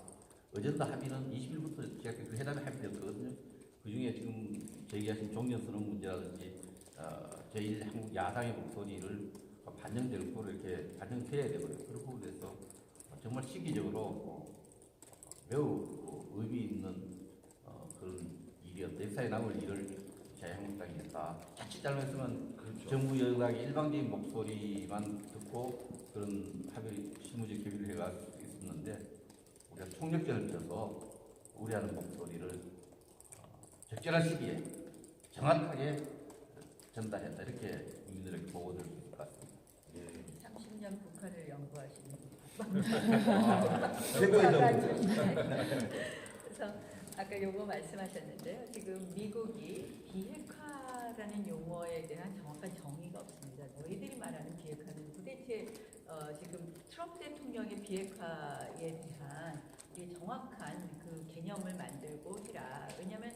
어젠다 합의는 20일부터 시작해 그 회담에 합의됐거든요. 그 중에 지금 제기하신 종전선언 문제라든지 제1한국 야당의 목소리를 반영될 거로 이렇게 반영돼야 되고요. 그런 부분에서 정말 시기적으로 매우 의미 있는 그런 일이었다. 역사에 남을 일을 자유한국당이 했다. 자칫 잘못했으면 그렇죠. 정부 여당의 일방적인 목소리만 듣고 그런 실무적 협의를 해갈 수 있었는데 우리가 총력전을 펴서 우려하는 목소리를 적절한 시기에 정확하게 전달했다. 이렇게 국민들에게 보고드릴 수 있을 것 같습니다. 예. 30년 북한을 연구하시는 최고의 정부. 그래서 아까 요거 말씀하셨는데요. 지금 미국이 비핵화라는 용어에 대한 정확한 정의가 없습니다. 너희들이 말하는 비핵화는 도대체 지금 트럼프 대통령의 비핵화에 대한 이 정확한 그 개념을 만들고 해라. 왜냐하면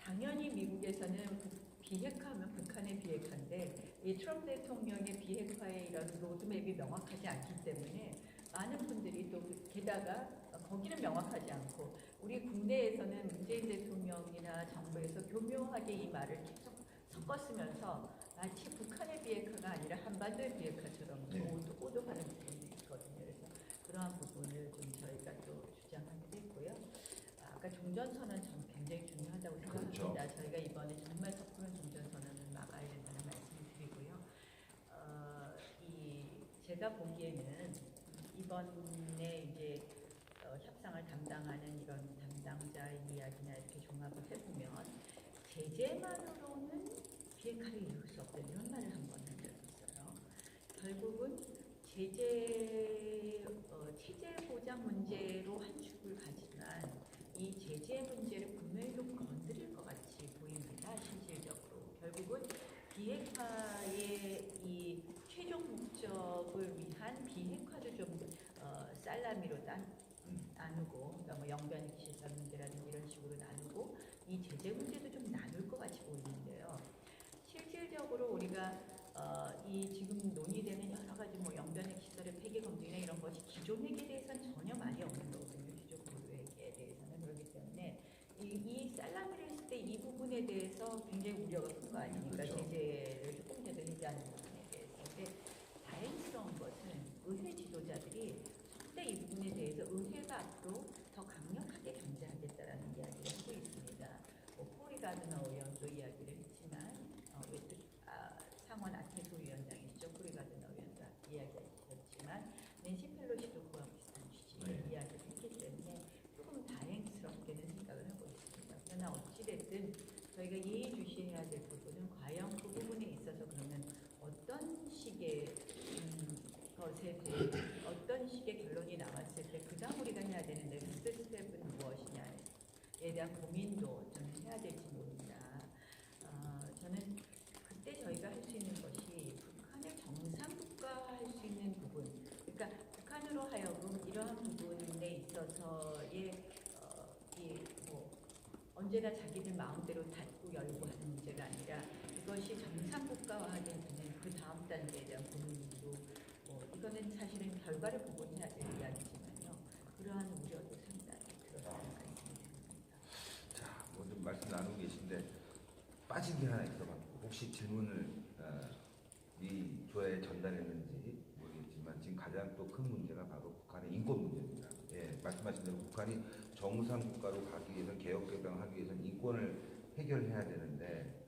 당연히 미국에서는 비핵화하면 북한의 비핵화인데 이 트럼프 대통령의 비핵화의 이런 로드맵이 명확하지 않기 때문에 많은 분들이 또 게다가 거기는 명확하지 않고 우리 국내에서는 문재인 대통령이나 정부에서 교묘하게 이 말을 계속 섞었으면서 마치 북한의 비핵화가 아니라 한반도의 비핵화처럼 네. 오도하는 부분이 있거든요. 그래서 그러한 부분을 좀 저희가 또 주장하기도 했고요. 아까 종전선언 전 굉장히 중요하다고 생각합니다. 그렇죠. 저희가 이번에 정말 섣부른 종전선언을 막아야 된다는 말씀을 드리고요. 제가 보기에는 이번에 이제 협상을 담당하는 이런 담당자의 이야기나 이렇게 종합을 해보면 제재만으로는 비핵화를 이룰 수 없다 이런 말을 한번 한 적이 있어요. 결국은 체제 보장 문제로 한 축을 가지만 이 제재 문제를 분명히 좀 건드릴 것 같이 보입니다. 실질적으로 결국은 비핵화의 이 최종 목적을 위한 비핵화도 좀 살라미로 나누고, 그러니까 뭐 영변 시설 문제라든지 이런 식으로 나누고 이 제재 문제도 좀 나눌 것 같이 보이는데요. 실질적으로 우리가 저희가 이 지금 논의되는 여러 가지 뭐 영변핵 시설의 폐기 검증이나 이런 것이 기존 핵에 대해서는 전혀 말이 없는 거거든요. 기존 보유핵에 대해서는. 그렇기 때문에 이 살라미를 했을 때 이 부분에 대해서 굉장히 우려가 큰 거 아닙니까? 그렇죠. 제재를 조금 제대로 하는 부분에 대해서. 근데 다행스러운 것은 의회 지도자들이 절대 이 부분에 대해서 의회가 앞으로 더 강력하게 견제하겠다라는 이야기를 하고 있습니다. 코리 가드너 의원도 이야기를 했지만 상원 아테소 위원장이시죠. 코리 가드너 의원도 이야기했지만 낸시 펠로시도 그와 비슷한 취지의 네. 이야기를 했기 때문에 조금 다행스럽게는 생각을 하고 있습니다. 그러나 어찌됐든 저희가 예의주시해야 될 부분은 과연 그 부분에 있어서 그러면 어떤 식의 것에 대해 어떤 식의 결론이 나왔을 때 그 다음 우리가 해야 되는 넥스트 스텝은 무엇이냐에 대한 고민도 좀 해야 될지 모릅니다. 저는 그때 저희가 할 수 있는 것이 북한을 정상국가할 수 있는 부분, 그러니까 북한으로 하여금 이러한 부분에 있어서의 뭐 언제나 자기들 마음대로 닫고 열고 하는 문제가 아니라 이것이 정상국가화되는 그 다음 단계에 대한 고민으로 이거는 사실은 결과를 보고 해야 될 이야기지만요. 그러한 우려도 상당히 들어있다는 말씀을 드립니다. 자, 뭐 좀 말씀 나누고 계신데 빠진 게 하나 있어가지고 혹시 질문을 이 조에 전달했는지 모르겠지만 지금 가장 또 큰 문제가 바로 북한의 인권 문제입니다. 예, 말씀하신 대로 북한이 정상 국가로 가기 위해서는 개혁 개방하기 위해서는 인권을 해결해야 되는데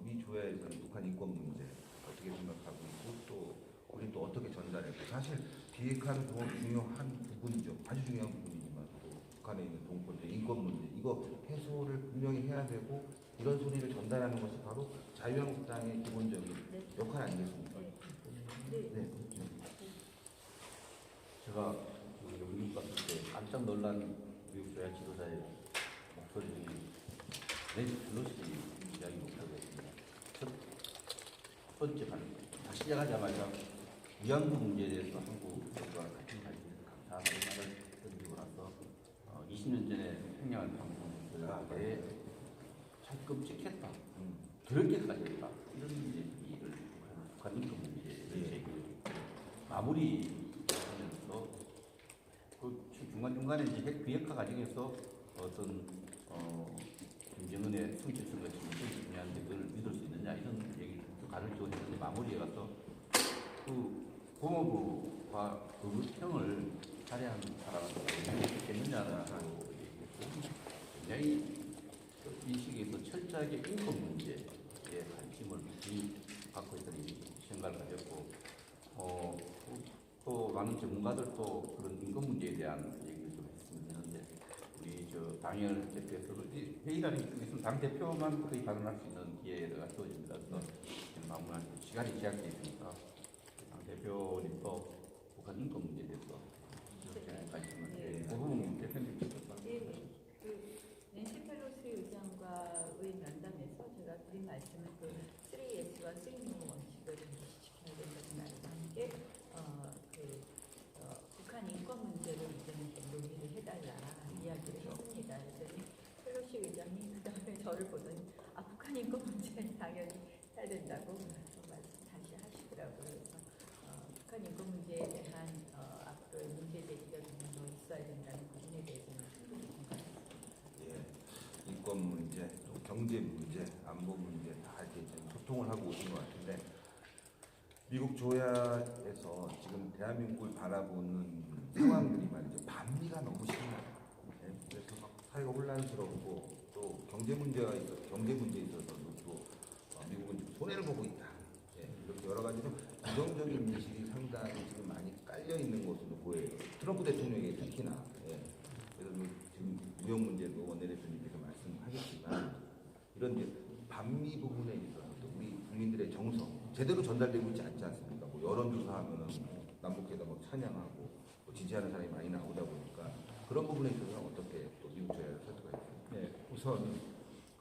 미 조에서는 북한 인권 문제 어떻게 생각하고 있고 또 우리 또 어떻게 전달했고 사실 비핵화는 중요한 부분이죠. 아주 중요한 부분이지만 또 북한에 있는 동포들 인권 문제 이거 해소를 분명히 해야 되고 이런 소리를 전달하는 것이 바로 자유한국당의 기본적인 역할 아니겠습니까? 네. 제가 미국 갔을 때 깜짝 놀란 미국 조야 지도자의 목소리 중에 낸시 펠로시 이야기 목소리였습니다. 첫 번째 다 시작하자마자 위안부 문제에 대해서 한국 정부와 같은 관심에서 감사하다는 말을 던지고 나서 20년 전에 평양을 방문했을 때 참 끔찍했다. 그렇게까지 했다. 이런 얘기를 북한 인권 문제를 제기를 마무리하면서 그 중간중간에 이제 핵 비핵화 과정에서 어떤 김정은의 성취성 같은 것이 중요한데 그걸 믿을 수 있느냐 이런 얘기를 가르치고 했는데 마무리에 가서 그 법무부와 의무형을 살해한 사람한테 했겠느냐라고 얘기했고 굉장히 이 시기에서 철저하게 인권 문제에 관심을 갖고 있다는 생각을 가졌고 또 많은 전문가들도 그런 인권 문제에 대한 얘기를 좀 했으면 하는데 우리 당열 대표에서도 회의라는 게 있으면 당 대표만 거의 발언할 수 있는 기회가 주어집니다. 그래서 마무리할 시간이 제약되어 있으니까 당 대표님도 북한 인권 문제에 대해서 관심을 그 부분 대표님 낸시 펠로시 의장과의 면담에서 제가 드린 말씀은 그 3S와 3No 원칙을 반드시 지켜야 된다는 말과 함께 북한 인권 문제를 이제는 좀 논의를 해달라 이야기를 했습니다. 그랬더니 펠로시 의장이 그 다음에 저를 보더니 북한 인권 문제는 당연히 해야 된다고 말씀 다시 하시더라고요. 그래서 북한 인권 문제에 대한 앞으로의 문제 제기가 좀 더 있어야 된다는 부분에 대해서는 충분히 공감합니다. 예, 인권 문제, 또 경제 문제, 안보 문제 다 이렇게 좀 소통을 하고 오신 것 같은데 미국 조야에서 지금 대한민국을 바라보는 상황들이 말이죠. 반미가 너무 심해요. 예, 그래서 막 사회가 혼란스럽고 또 경제 문제에 있어서도 또 미국은 좀 손해를 보고 있다. 예, 이렇게 여러 가지로 부정적인 인식이 상당히 지금 많이 깔려 있는 것으로 보여요. 트럼프 대통령에게 특히나. 예, 그래서 지금 무역 문제도 원내대표님께서 말씀하셨지만 이런 이제 반미 부분에 있어서 또 우리 국민들의 정서 제대로 전달되고 있지 않지 않습니까? 뭐 여론조사하면은 남북회담 뭐 찬양하고 뭐 지지하는 사람이 많이 나오다 보니까 그런 부분에 있어서는 어떻게 또 미국 조야를 설득하겠습니까? 네, 우선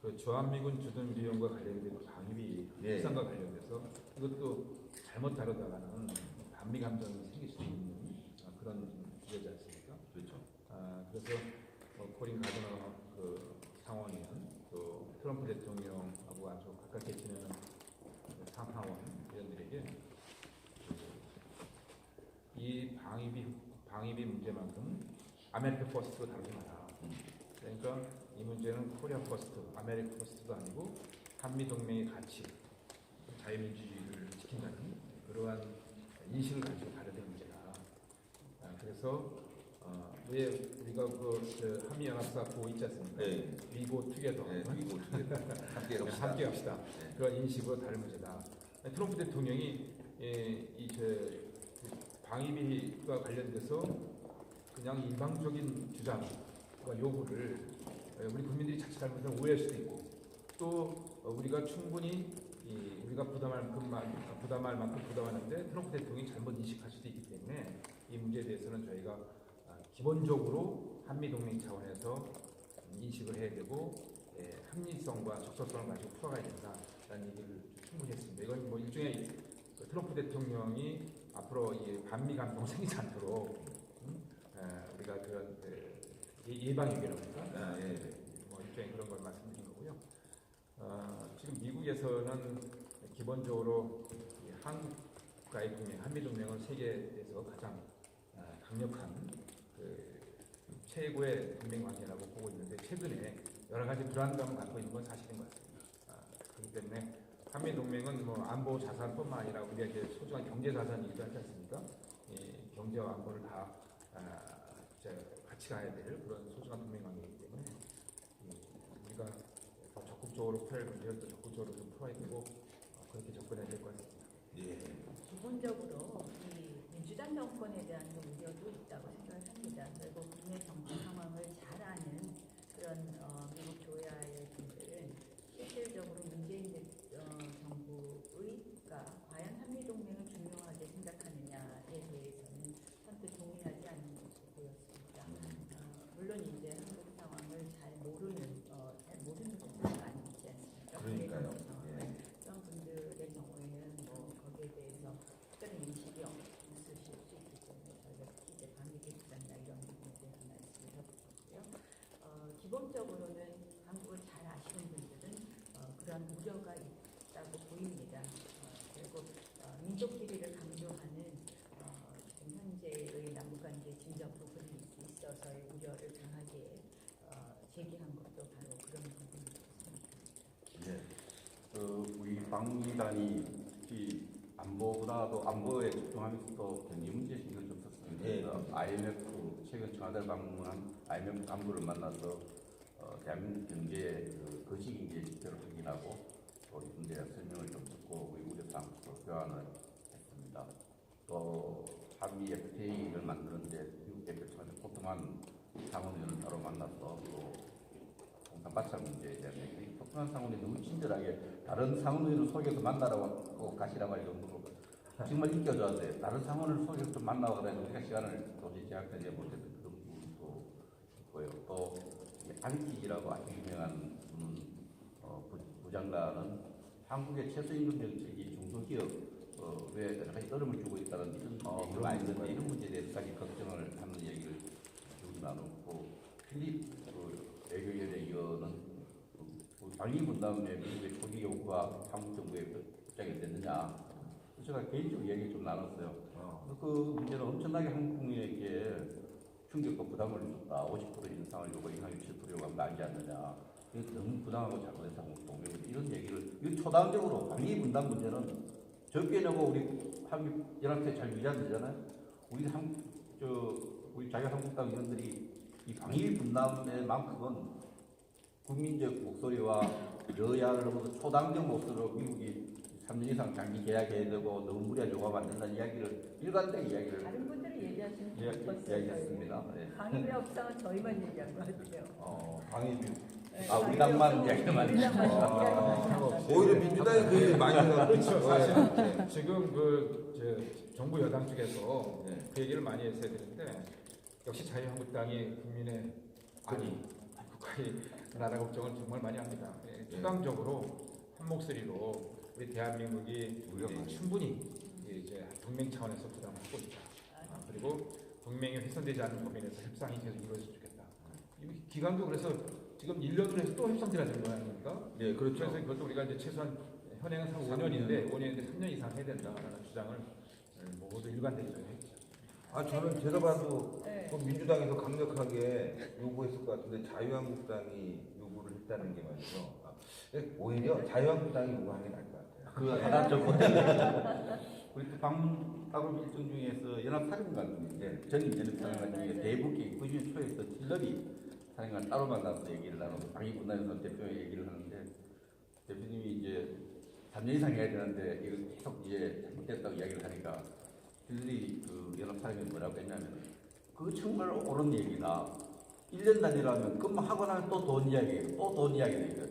그 주한미군 주둔 비용과 관련된 방위 예산과 관련돼서 이것도 잘못 다루다가는 반미 감정이 생길 수 있는 그런 주제지 않습니까? 그렇죠. 그래서 코린 가드너 그 상원의원 또 트럼프 대통령하고 아주 가깝게 지내는 상하원 방위비 문제만큼 아메리카 퍼스트로 다루지 마라. 그러니까 이 문제는 코리아 퍼스트, 아메리카 퍼스트도 아니고 한미 동맹의 가치, 자유민주주의를 지킨다는 그러한 인식을 가지고 다루는 문제다. 그래서 왜 우리가 한미 연합사 구호 있지 않습니까? 네. 위고 투게더, 그리고 함께 합시다. 함께 합시다. 네. 그런 인식으로 다른 문제다. 트럼프 대통령이 방위비와 관련돼서 그냥 일방적인 주장과 요구를 우리 국민들이 자칫 잘못하면 오해할 수도 있고 또 우리가 충분히 우리가 부담할 만큼 부담하는데 트럼프 대통령이 잘못 인식할 수도 있기 때문에 이 문제에 대해서는 저희가 기본적으로 한미 동맹 차원에서 인식을 해야 되고 합리성과 적절성을 가지고 풀어가야 된다라는 얘기를 충분히 했습니다. 이건 뭐 일종의 트럼프 대통령이 앞으로 이 반미 감정 생기지 않도록 우리가 그런 예방 유기라고 할까? 뭐 일종의 그런 걸 말씀드린 거고요. 지금 미국에서는 기본적으로 한국과의 동맹, 한미 동맹은 세계에서 가장 강력한 최고의 동맹 관계라고 보고 있는데 최근에 여러 가지 불안감을 갖고 있는 건 사실인 것 같습니다. 그렇기 때문에 한미 동맹은 뭐 안보 자산뿐만 아니라 우리가 이제 소중한 경제 자산이기도 하지 않습니까? 경제와 안보를 다 같이 가야 될 그런 소중한 동맹 관계이기 때문에 우리가 더 적극적으로 풀어야 할 문제를 더 적극적으로 좀 풀어야 되고 그렇게 접근해야 될 것 같습니다. 예. 기본적으로 이 민주당 정권에 대한 우려도 있다고 생각을 합니다. 그리고 국내 정치 상황을 잘 아는 그런 미국 조야의 분들은 실질적으로 문재인 정부가 과연 한미 동맹을 중요하게 생각하느냐에 대해서는 선뜻 동의하지 않는 것으로 보였습니다. 물론 이제 한국 상황을 잘 모르는 분들도 많이 있지 않습니까? 그러니까요. 그런 분들의 경우에는 뭐 거기에 대해서 특별한 인식이 없으실 수 있기 때문에 저희가 특히 이제 방위비 부담이나 이런 부분에 대한 말씀을 드렸고요. 기본적으로는 한국을 잘 아시는 분들은 그런 우려가 있다고 보입니다. 그리고 민족끼리를 강조하는 지금 현재의 남북관계 진전 부분이 있어서의 우려를 강하게 제기한 것도 바로 그런 부분이라고 생각합니다. 우리 방위단이 특히 안보보다도 안보에 집중하면서도 경제 문제 신경 좀 썼습니다. 네. IMF 최근 청와대 방문한 IMF 간부를 만나서 대한민국 경제 거시경제 지표를 확인하고 또 이 문제에 설명을 좀 듣고 우리 우려사항도 교환을 했습니다. 또 한미 FTA를 만드는데 미국 대표처럼 포통한 상원의원을 따로 만나서 또 공산 마찰 문제에 대한 얘기. 포통한 상원이 너무 친절하게 다른 상원의원을 속여서 만나라고 가시라고 할 정도로 정말 인격좋았어요. 다른 상원을 속여서 만나고 그래서 우리가 시간을 도저히 제약하지 못했던 그런 부분도 있고요. 또 안티지라고 아주 유명한 부장관은 한국의 최저임금 정책이 중소기업 왜 여러 가지 어려움을 주고 있다는 이런 얘기를 많이 듣는데 이런 문제에 대해서까지 걱정을 하는 얘기를 쭉 나눴고 필립 외교위원회 의원은 방위 분담에 미국의 초기 요구가 한국 정부에 부작용이 됐느냐 제가 개인적으로 얘기 좀 나눴어요. 그 문제는 엄청나게 한국 국민에게 충격과 부담을 줬다. 50% 인상을 요구하고 7% 요구하면 나지 않느냐. 이거 너무 부당하고 잘못했다고 동맹 이런 얘기를 이거 초당적으로 방위 분담 문제는 적게 내고 우리 한미 연합회 잘 유지 안 되잖아요. 우리 자유한국당 의원들이 이 방위 분담에만큼은 국민적 목소리와 여야로부터 초당적 목소리로 미국이 3년 이상 장기 계약해야 되고 너무 무리한 요구하면 안 된다는 이야기를 일관되게 이야기를 다른 분들이 얘기하시는 거 이야기했습니다. 네. 방위비 협상은 저희만 얘기한 것 같아요. 방위비. 우리 당만 이야기를 많이 오히려 민주당이 그 얘기 많이 해요. 그렇죠. 사실 지금 정부 여당 쪽에서 그 얘기를 많이 했어야 되는데 역시 자유한국당이 국민의 국가의 나라 걱정을 정말 많이 합니다. 추가적으로 한 목소리로 우리 대한민국이 충분히 이제 동맹 차원에서 부담을 하고 있다. 그리고 동맹이 훼손되지 않는 범위에서 협상이 계속 이루어졌으면 좋겠다. 기간도 그래서 지금 1년으로 해서 또 협상 들어야 되는 거 아닙니까? 네, 그렇죠. 그래서 그것도 우리가 이제 최소한 현행은 5년인데 5년인데 3년 이상 해야 된다라는 주장을 모두 일관되게 저희가 했죠. 저는 제가 봐도 네. 그 민주당에서 강력하게 요구했을 것 같은데 자유한국당이 요구를 했다는 게 말이죠. 오히려 자유한국당이 요구하는 게 나을 것 같아요. 그 하나 좀 우리 또 방문 따로 일정 중에서 연합사령관 전임 연합사령관 중에 대북계 그중 초에서 틸러리 사령관 따로 만나서 얘기를 나누고 방위군단에서 대표 얘기를 하는데 대표님이 이제 3년 이상 해야 되는데 이거 계속 이제 잘못됐다고 이야기를 하니까 틸러리 그 연합사령관이 뭐라고 했냐면 그거 정말 옳은 얘기다. 1년 단위라면 근무하고 나면 또 돈 이야기예요. 또 돈 이야기니까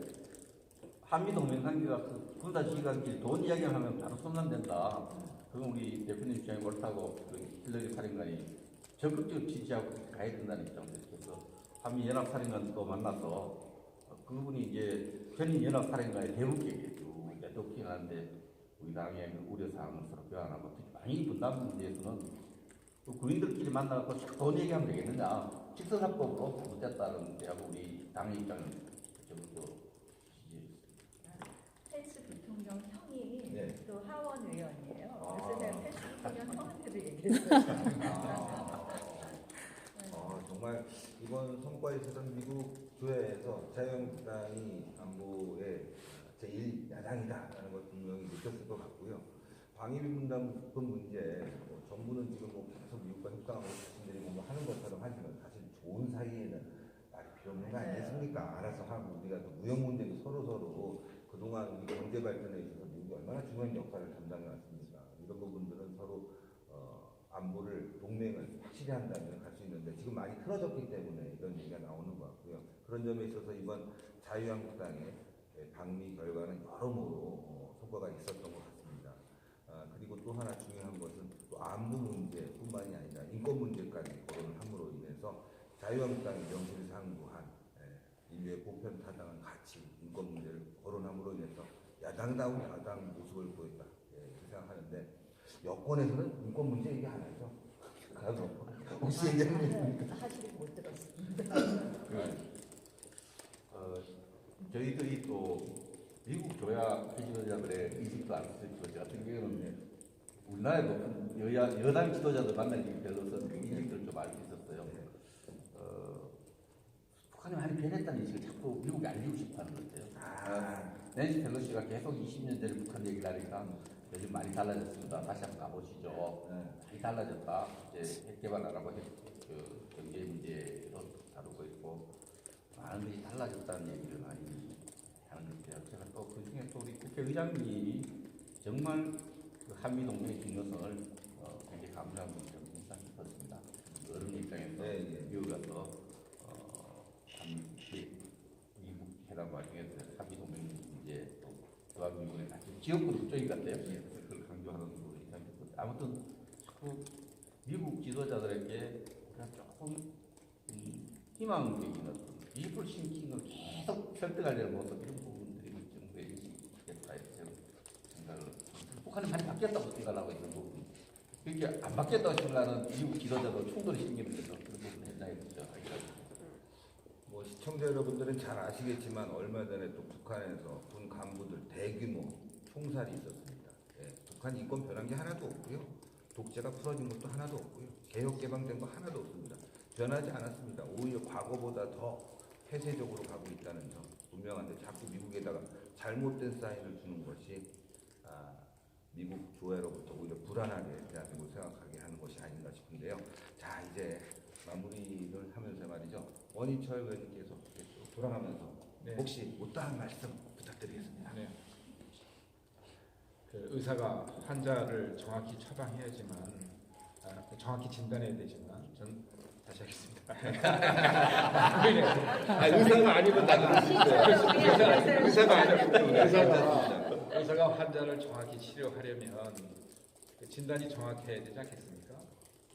한미동맹 관계가 그 군사 지휘관끼리 돈 이야기를 하면 바로 손난된다. 그건 우리 대표님 입장이 옳다고 그 힐러리 사령관이 적극적으로 지지하고 가야 된다는 입장에서 그래서 한미 연합 사령관도 만나서 그분이 이제 전임 연합 사령관의 대북계획 이제 도킹하는데 우리 당의 그 우려사항을 서로 교환하고 특히 방위 분담 문제에서는 그 군인들끼리 만나서 돈 얘기하면 되겠느냐 직선사법으로 못했다는 데하고 우리 당의 입장은 적극적으로 펜스 부통령 형이 네. 또 하원 의원이에요. 아. 그래서 제가 펜스 부통령 형한테도 얘기했어요. 정말 이번 성과에 있어서는 미국 조야에서 자유한국당이 안보의 제1야당이다라는 걸 분명히 느꼈을 것 같고요. 방위비 분담금 문제, 정부는 지금 계속 미국과 협상하고 자신들이 하는 것처럼 하지만 사실 좋은 사이에는 말이 필요 없는 거 아니겠습니까? 알아서 하고 우리가 또 무역 문제도 서로 그동안 우리 경제 발전에 있어서 미국이 얼마나 중요한 역할을 담당해 왔습니까? 이런 부분들은 서로 안보를 동맹을 확실히 한다면 할 수 있는데 지금 많이 틀어졌기 때문에 이런 얘기가 나오는 것 같고요. 그런 점에 있어서 이번 자유한국당의 방미 결과는 여러모로 성과가 있었던 것 같습니다. 그리고 또 하나 중요한 것은 또 안보 문제뿐만이 아니라 인권 문제까지 거론을 함으로 인해서 자유한국당이 명실상부한 인류의 보편타당한 가치, 인권 문제를 거론함으로 인해서 야당다운 야당 모습을 보였다 이렇게 생각하는데 여권에서는 인권 문제 얘기 안 하죠. 혹시 얘기하는 사실은 못 들었습니다. 저희들이 또 미국 조야 지도자들의 이집트 아르스트 같은 경우는 우리나라에 높은 여당 지도자들 만난 적이 별로 없었는데 이집트를 좀 알고 있었어요. 북한이 많이 변했다는 인식을 자꾸 미국이 알리고 싶어 하는 것 같아요. 낸시 펠로시가 계속 20년 전에 북한 얘기를 하니까 요즘 많이 달라졌습니다. 다시 한번 가보시죠. 많이 달라졌다. 이제 핵 개발하라고 그 경제 문제로 다루고 있고 많은 것이 달라졌다는 얘기를 많이 하는 것 같아요. 제가 또 그 중에 또 우리 국회의장님이 정말 그 한미 동맹의 중요성을 굉장히 강조한 분이 좀 인상 깊었습니다. 어른 입장에서 미국 가서 미국 회담 과정에서 한미 동맹 문제 또 저와 미국의 같이 지역구도 그쪽인 것 같아요. 그걸 강조하는 부분이 인상 깊었어요. 아무튼 자꾸 미국 지도자들에게 우리가 조금 희망적인 어떤 미국을 심기는 계속 설득하려는 모습 이런 부분들이 정부의 인식이겠다 이렇게 생각을 북한이 많이 바뀌었다고 생각하고 있는 부분 그렇게 안 바뀌었다고 생각하는 미국 지도자도 충돌이 생기는 거죠. 그런 부분 현장에 있죠. 시청자 여러분들은 잘 아시겠지만 얼마 전에 또 북한에서 군 간부들 대규모 총살이 있었습니다. 북한 인권 변한 게 하나도 없고요. 독재가 풀어진 것도 하나도 없고요. 개혁 개방된 거 하나도 없습니다. 변하지 않았습니다. 오히려 과거보다 더 폐쇄적으로 가고 있다는 점 분명한데 자꾸 미국에다가 잘못된 사인을 주는 것이 미국 조야로부터 오히려 불안하게 대한민국을 생각하게 하는 것이 아닌가 싶은데요. 자 이제 마무리를 하면서 말이죠. 원희철 의원님께서 돌아가면서 혹시 못다한 말씀 부탁드리겠습니다. 네. 그 의사가 환자를 정확히 처방해야지만 정확히 진단해야 되지만 전 다시 하겠습니다. 의사가 아니면 나는 의사가 환자를 정확히 치료하려면 진단이 정확해야 되지 않겠습니까?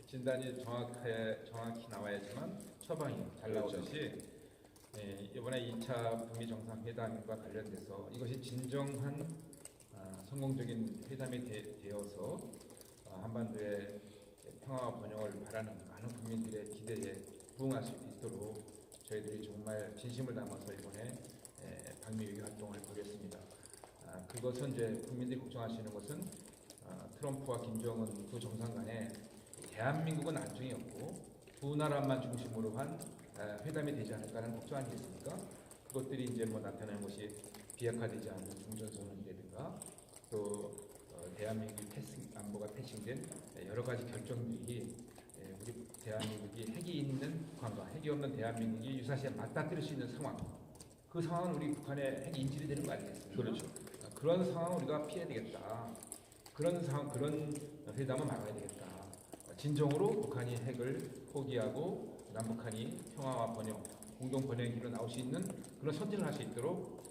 진단이 정확히 나와야지만 처방이 잘 나오듯이 이번에 2차 북미 정상회담과 관련돼서 이것이 진정한 성공적인 회담이 되어서 한반도의 평화와 번영을 바라는 많은 국민들의 기대에 부응할 수 있도록 저희들이 정말 진심을 담아서 이번에 방미 외교 활동을 보겠습니다. 그것은 이제 국민들이 걱정하시는 것은 트럼프와 김정은 두 정상 간의 대한민국은 안중이었고 두 나라만 중심으로 한 회담이 되지 않을까라는 걱정 아니겠습니까? 그것들이 이제 뭐 나타나는 것이 비약화되지 않는 종전선언이라든가 또 대한민국이 안보가 패싱된 여러 가지 결정들이 우리 대한민국이 핵이 있는 북한과 핵이 없는 대한민국이 유사시에 맞닥뜨릴 수 있는 상황, 그 상황은 우리 북한의 핵이 인질이 되는 거 아니겠습니까? 그렇죠. 그런 상황을 우리가 피해야 되겠다. 그런 상황, 그런 회담은 막아야 되겠다. 진정으로 북한이 핵을 포기하고 남북한이 평화와 번영, 공동 번영의 길로 나올 수 있는 그런 선택을 할 수 있도록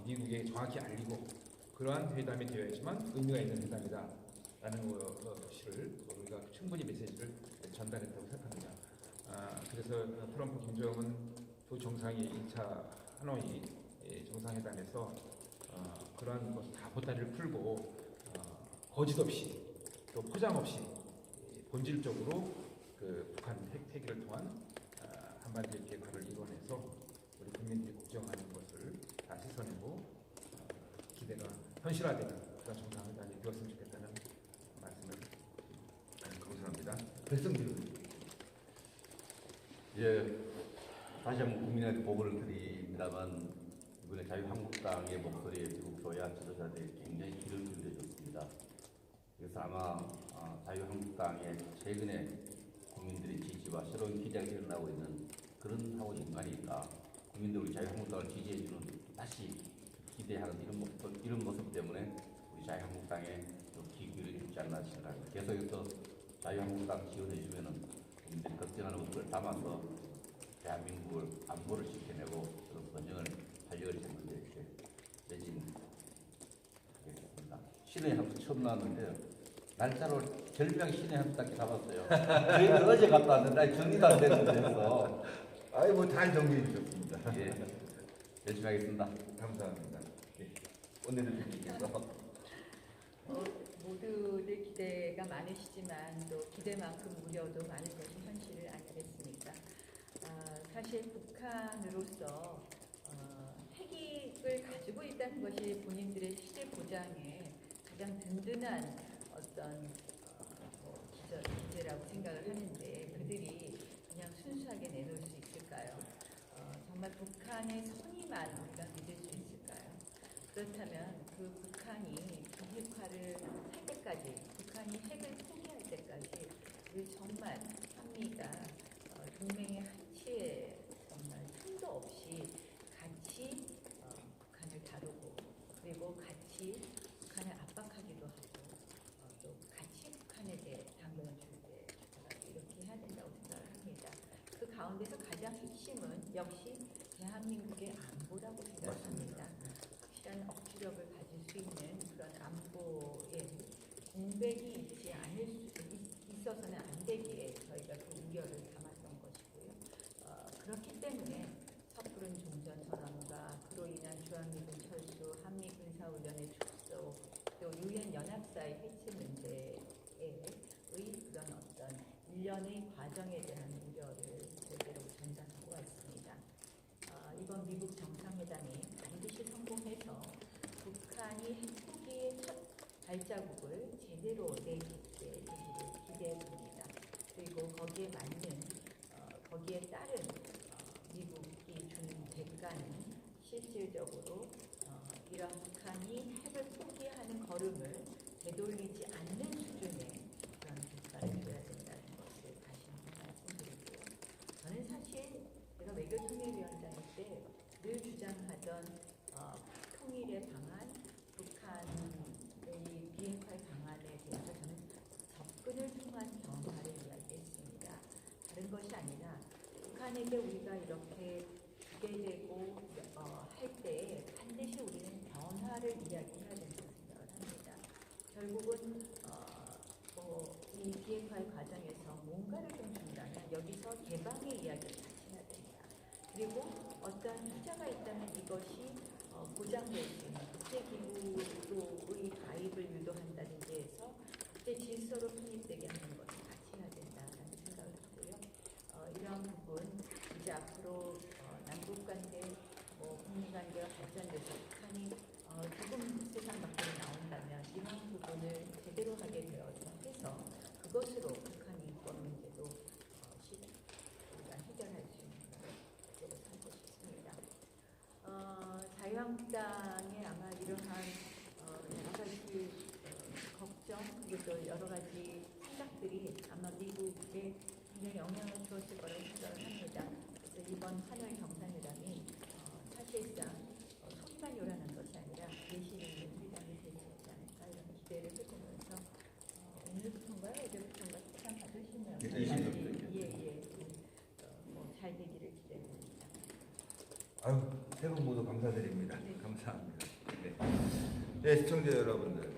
미국에 정확히 알리고 그러한 회담이 되어야지만 의미가 있는 회담이다라는 것을 우리가 충분히 메시지를 전달했다고 생각합니다. 그래서 트럼프, 김정은 두 정상이 2차 하노이 정상회담에서 그러한 것을 다 보따리를 풀고 거짓 없이 또 포장 없이 본질적으로 그 북한 핵 폐기를 통한 한반도 비핵화를 이뤄내서 우리 국민들이 걱정하는 것을 다 씻어내고 기대가 현실화되는 그런 정상회담이 되었으면 좋겠다는 말씀을 감사합니다. 백성들 예, 다시 한번 국민에게 보고를 드립니다만 이번에 자유한국당의 목소리에 미국 조야 지도자들이 굉장히 기를 기울여줬습니다. 그래서 아마 자유한국당의 최근에 국민들의 지지와 새로운 기대가 일어나고 있는 그런 하고 인간이니까 국민들 우리 자유한국당을 지지해주는 다시 기대하는 이런 모습 때문에 우리 자유한국당에 귀 기울여주지 않나 생각합니다. 계속해서 자유한국당 지원해주면은 국민들이 걱정하는 것들을 담아서 대한민국을 안보를 지켜내고 그런 번영을 활력을 찾는데 이렇게 매진하겠습니다. 신의 함수 처음 나왔는데 날짜로 절명 신의 함수 딱히 잡았어요. 저희는 어제 갔다 왔는데 정리도 안 됐는데 해서 아이고 잘 정리해 주셨습니다. 예, 열심히 하겠습니다. 감사합니다. 예. 원내대표님께서 모두들 기대가 많으시지만 또 기대만큼 우려도 많은 것이 현실을 아니겠습니까? 사실 북한으로서 핵을 가지고 있다는 것이 본인들의 시대 보장에 가장 든든한 어떤 기제라고 생각을 하는데 그들이 그냥 순수하게 내놓을 수 있을까요? 정말 북한의 선의만 우리가 믿을 수 있을까요? 그렇다면 그 북한이 비핵화를 할 때까지, 북한이 핵을 포기할 때까지 우리 정말 한미가 동맹의 한치에 정말 틈도 없이 같이 북한을 다루고 그리고 같이 북한을 압박하기도 하고 또 같이 북한에게 당근을 줄때 이렇게 해야 된다고 생각을 합니다. 그 가운데서 가장 핵심은 역시 대한민국의 안보라고 생각합니다. 확실한 억지력을 가질 수 있는 그런 안보에 공백이 있어서는 안 되기에 저희가 그 우려를 담았던 것이고요. 그렇기 때문에 섣부른 종전선언과 그로 인한 주한미군 철수, 한미 군사훈련의 축소, 또 유엔 연합사의 해체 문제의 그런 어떤 일련의 과정에 대한 우려를 제대로 전달하고 왔습니다. 이번 미국 정상회담이 반드시 성공해서 북한이 핵 포기의 첫 발자국을 제대로 내딛게 되기를 기대해 봅니다. 그리고 거기에 맞는 거기에 따른 미국이 주는 대가는 실질적으로 이런 북한이 핵을 포기하는 걸음을 되돌리지 않는 수준의 그런 대가를 줘야 된다는 것을 다시 한번 말씀드리고요. 저는 사실 제가 외교통일위원장일 때 늘 주장하던 통일의 방안, 북한의 비핵화의 방안에 대해서 저는 접근을 통한 변화를 이야기했습니다. 다른 것이 아니라 북한에게 우리가 이렇게 주게 되고 할 때에 반드시 우리는 변화를 이야기해야 된다고 생각을 합니다. 결국은 이 비핵화의 과정에서 뭔가를 좀 준다면 여기서 개방의 이야기를 다시 해야 된다. 그리고 어떤 투자가 있다면 이것이 보장될 수 있는 국제기구의 가입을 유도한다든지 해서 국제 질서로 편입되게 하는 것을 같이 해야 된다는 생각을 하고요. 이러한 부분 이제 앞으로 남북관계, 북미관계가 발전돼서 북한이 조금 세상 밖으로 나온다면 이러한 부분을 제대로 하게 되어서 해서 그것으로 북한 인권 자유한국당의 아마 이러한 여러 가지 걱정 그리고 또 여러 가지 생각들이 아마 미국에 굉장히 영향을 주었을 거라고 생각을 합니다. 그래서 이번 하노이 정상회담이 사실상 소리만 요란한 것이 아니라 예시를 있는 회담이 되지 않을까 이런 기대를 해보면서 오늘부터인가요? 어제부터인가 시간 받으시면 네, 20일. 잘 되기를 기대합니다. 아유, 세 분 모두 감사드립니다. 네. 감사합니다. 네. 네, 시청자 여러분들.